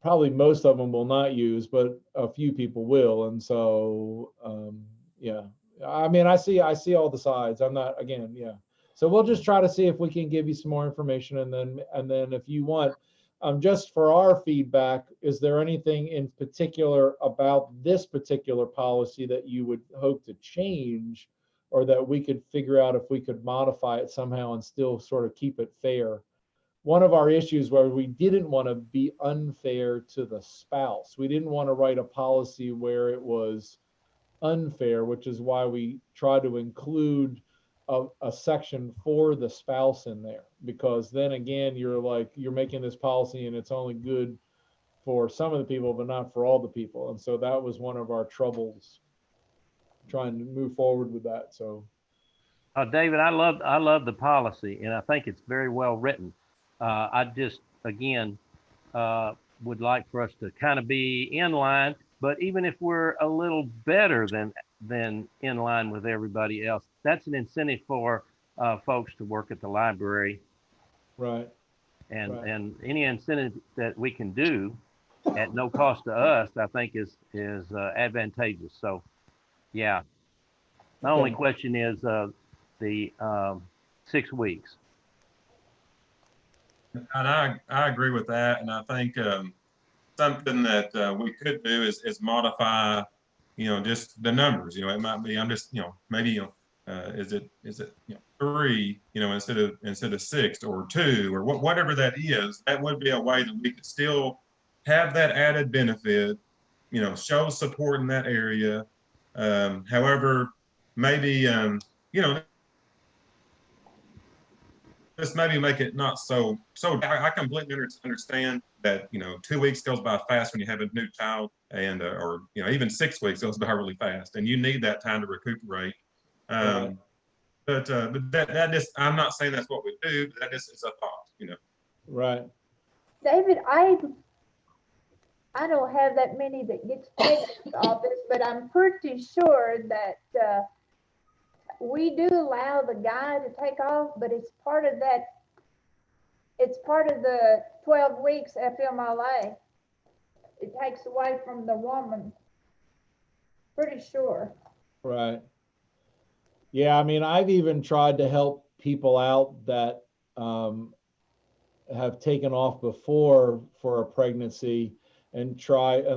probably most of them will not use, but a few people will. And so yeah, I mean, I see all the sides. I'm not, again, yeah. So we'll just try to see if we can give you some more information, and then if you want, just for our feedback, is there anything in particular about this particular policy that you would hope to change, or that we could figure out if we could modify it somehow and still sort of keep it fair? One of our issues where we didn't want to be unfair to the spouse. We didn't want to write a policy where it was unfair, which is why we try to include a section for the spouse in there, because then again, you're making this policy and it's only good for some of the people, but not for all the people. And so that was one of our troubles trying to move forward with that. So David, I love the policy, and I think it's very well written. I just, again, would like for us to kind of be in line, but even if we're a little better than in line with everybody else, that's an incentive for folks to work at the library. Right. And any incentive that we can do at no cost to us, I think is advantageous. So, yeah. My only question is the 6 weeks. And I agree with that. And I think something that we could do is modify, just the numbers. It might be, I'm just, maybe, is it 3, instead of 6 or 2 or whatever that is. That would be a way that we could still have that added benefit, show support in that area. However, maybe, just maybe make it not so. I completely understand that 2 weeks goes by fast when you have a new child, and or even 6 weeks goes by really fast, and you need that time to recuperate. Right. But that just, I'm not saying that's what we do, but that just is a thought, Right. David, I don't have that many that get to take this office, but I'm pretty sure that we do allow the guy to take off, but it's part of the 12 weeks FMLA. It takes away from the woman. Pretty sure. Right. Yeah, I mean, I've even tried to help people out that have taken off before for a pregnancy, and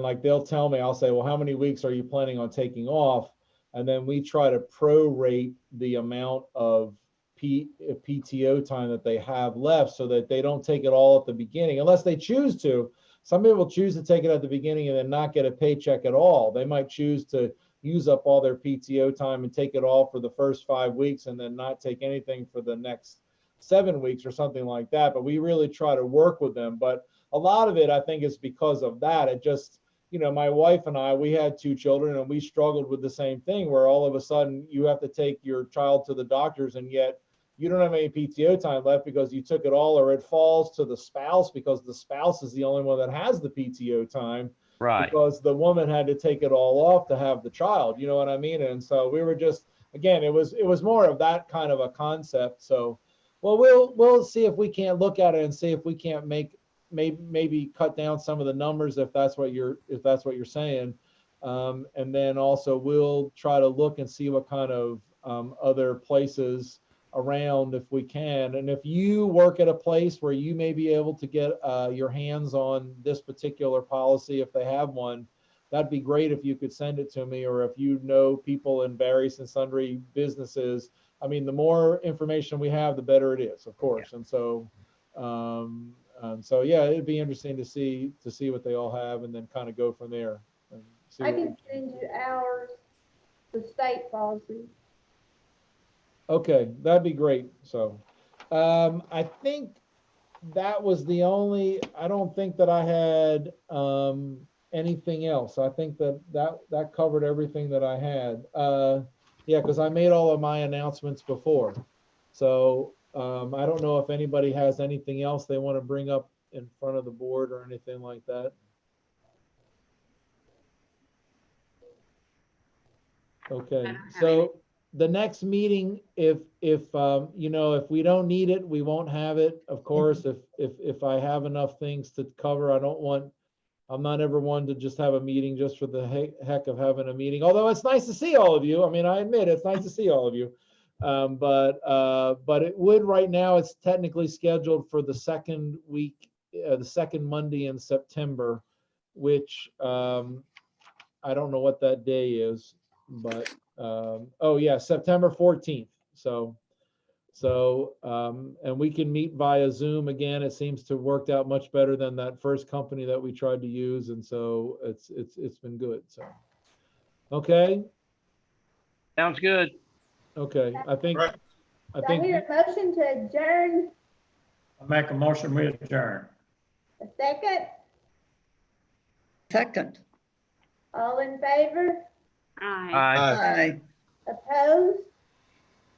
like they'll tell me, I'll say, well, how many weeks are you planning on taking off? And then we try to prorate the amount of PTO time that they have left, so that they don't take it all at the beginning, unless they choose to. Some people choose to take it at the beginning and then not get a paycheck at all. They might choose to use up all their PTO time and take it all for the first 5 weeks and then not take anything for the next 7 weeks or something like that. But we really try to work with them. But a lot of it, I think, is because of that. It just, my wife and I, we had 2 children, and we struggled with the same thing, where all of a sudden you have to take your child to the doctors, and yet you don't have any PTO time left because you took it all, or it falls to the spouse because the spouse is the only one that has the PTO time. Right. Because the woman had to take it all off to have the child, you know what I mean? And so we were just, again, it was more of that kind of a concept. So, well, we'll see if we can't look at it and see if we can't maybe cut down some of the numbers, if that's what you're saying. And then also we'll try to look and see what kind of other places around, if we can. And if you work at a place where you may be able to get your hands on this particular policy, if they have one, that'd be great if you could send it to me, or if you know people in various and sundry businesses. I mean, the more information we have, the better it is, of course. Yeah. And so yeah, it'd be interesting to see what they all have, and then kind of go from there. And see I can send you ours, the state policy. Okay, that'd be great. So I think that was the only, I don't think that I had anything else. I think that covered everything that I had. Yeah, because I made all of my announcements before. So I don't know if anybody has anything else they want to bring up in front of the board or anything like that? Okay, so the next meeting, if you know, if we don't need it, we won't have it. Of course, if I have enough things to cover, I'm not ever one to just have a meeting just for the heck of having a meeting. Although it's nice to see all of you. I mean, I admit it's nice to see all of you. But it would right now. It's technically scheduled for the second week, the second Monday in September, which I don't know what that day is, but oh yeah, September 14th. And we can meet via Zoom again. It seems to have worked out much better than that first company that we tried to use, and so it's been good. So, okay. Sounds good. Okay, I think. Do I hear a motion to adjourn? I make a motion, we adjourn. A second? Second. All in favor? Aye. Aye. Opposed?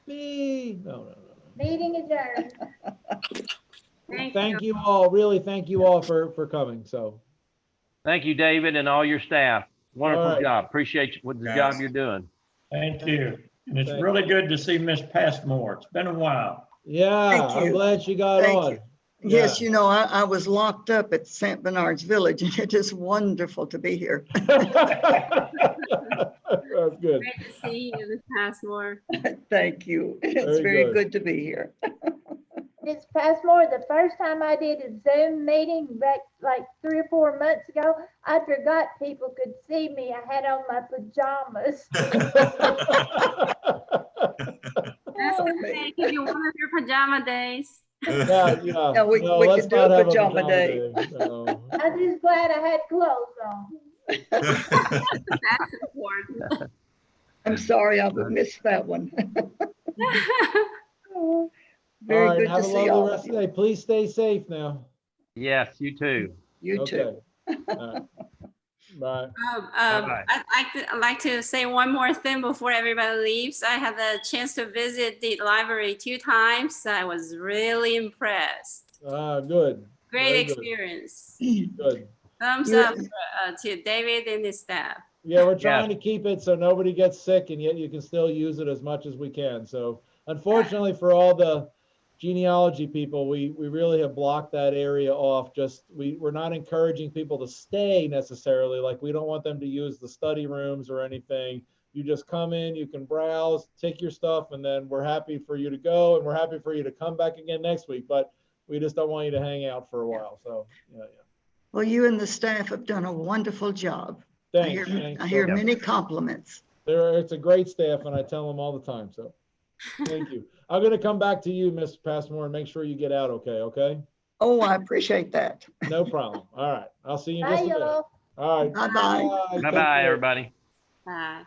No. Meeting adjourned. Thank you all. Really, thank you all for coming. So. Thank you, David, and all your staff. Wonderful right. job. Appreciate what the job you're doing. Thank you. And it's really good to see Miss Passmore. It's been a while. Yeah, Thank I'm you. glad she got Thank on. you. Yes, you know, I was locked up at St. Bernard's Village, and it is wonderful to be here. That's good. Great to see you, Ms. Passmore. Thank you. It's very good to be here. Ms. Passmore, the first time I did a Zoom meeting back like 3 or 4 months ago, I forgot people could see me. I had on my pajamas. That's okay. Give you one of your pajama days. Yeah, we could do a pajama day. No. I'm just glad I had clothes on. That's important. I'm sorry I missed that one. Very All right, good have to a see lovely all rest of of the day. Please stay safe now. Yes, you too. You too. All right. Bye. I'd like to say one more thing before everybody leaves. I had the chance to visit the library 2 times. I was really impressed. Good. Great Very experience. Good. Thumbs up to David and his staff. Yeah, we're trying to keep it so nobody gets sick, and yet you can still use it as much as we can. So unfortunately for all the genealogy people, we really have blocked that area off. We're not encouraging people to stay necessarily. Like, we don't want them to use the study rooms or anything. You just come in, you can browse, take your stuff, and then we're happy for you to go, and we're happy for you to come back again next week. But we just don't want you to hang out for a while. So yeah. Well, you and the staff have done a wonderful job. Thanks. I hear many compliments. It's a great staff, and I tell them all the time. So thank you. I'm going to come back to you, Ms. Passmore, and make sure you get out okay? Oh, I appreciate that. No problem. All right. I'll see you in just a minute. Bye, y'all. All right. Bye-bye. Bye-bye, everybody. Bye.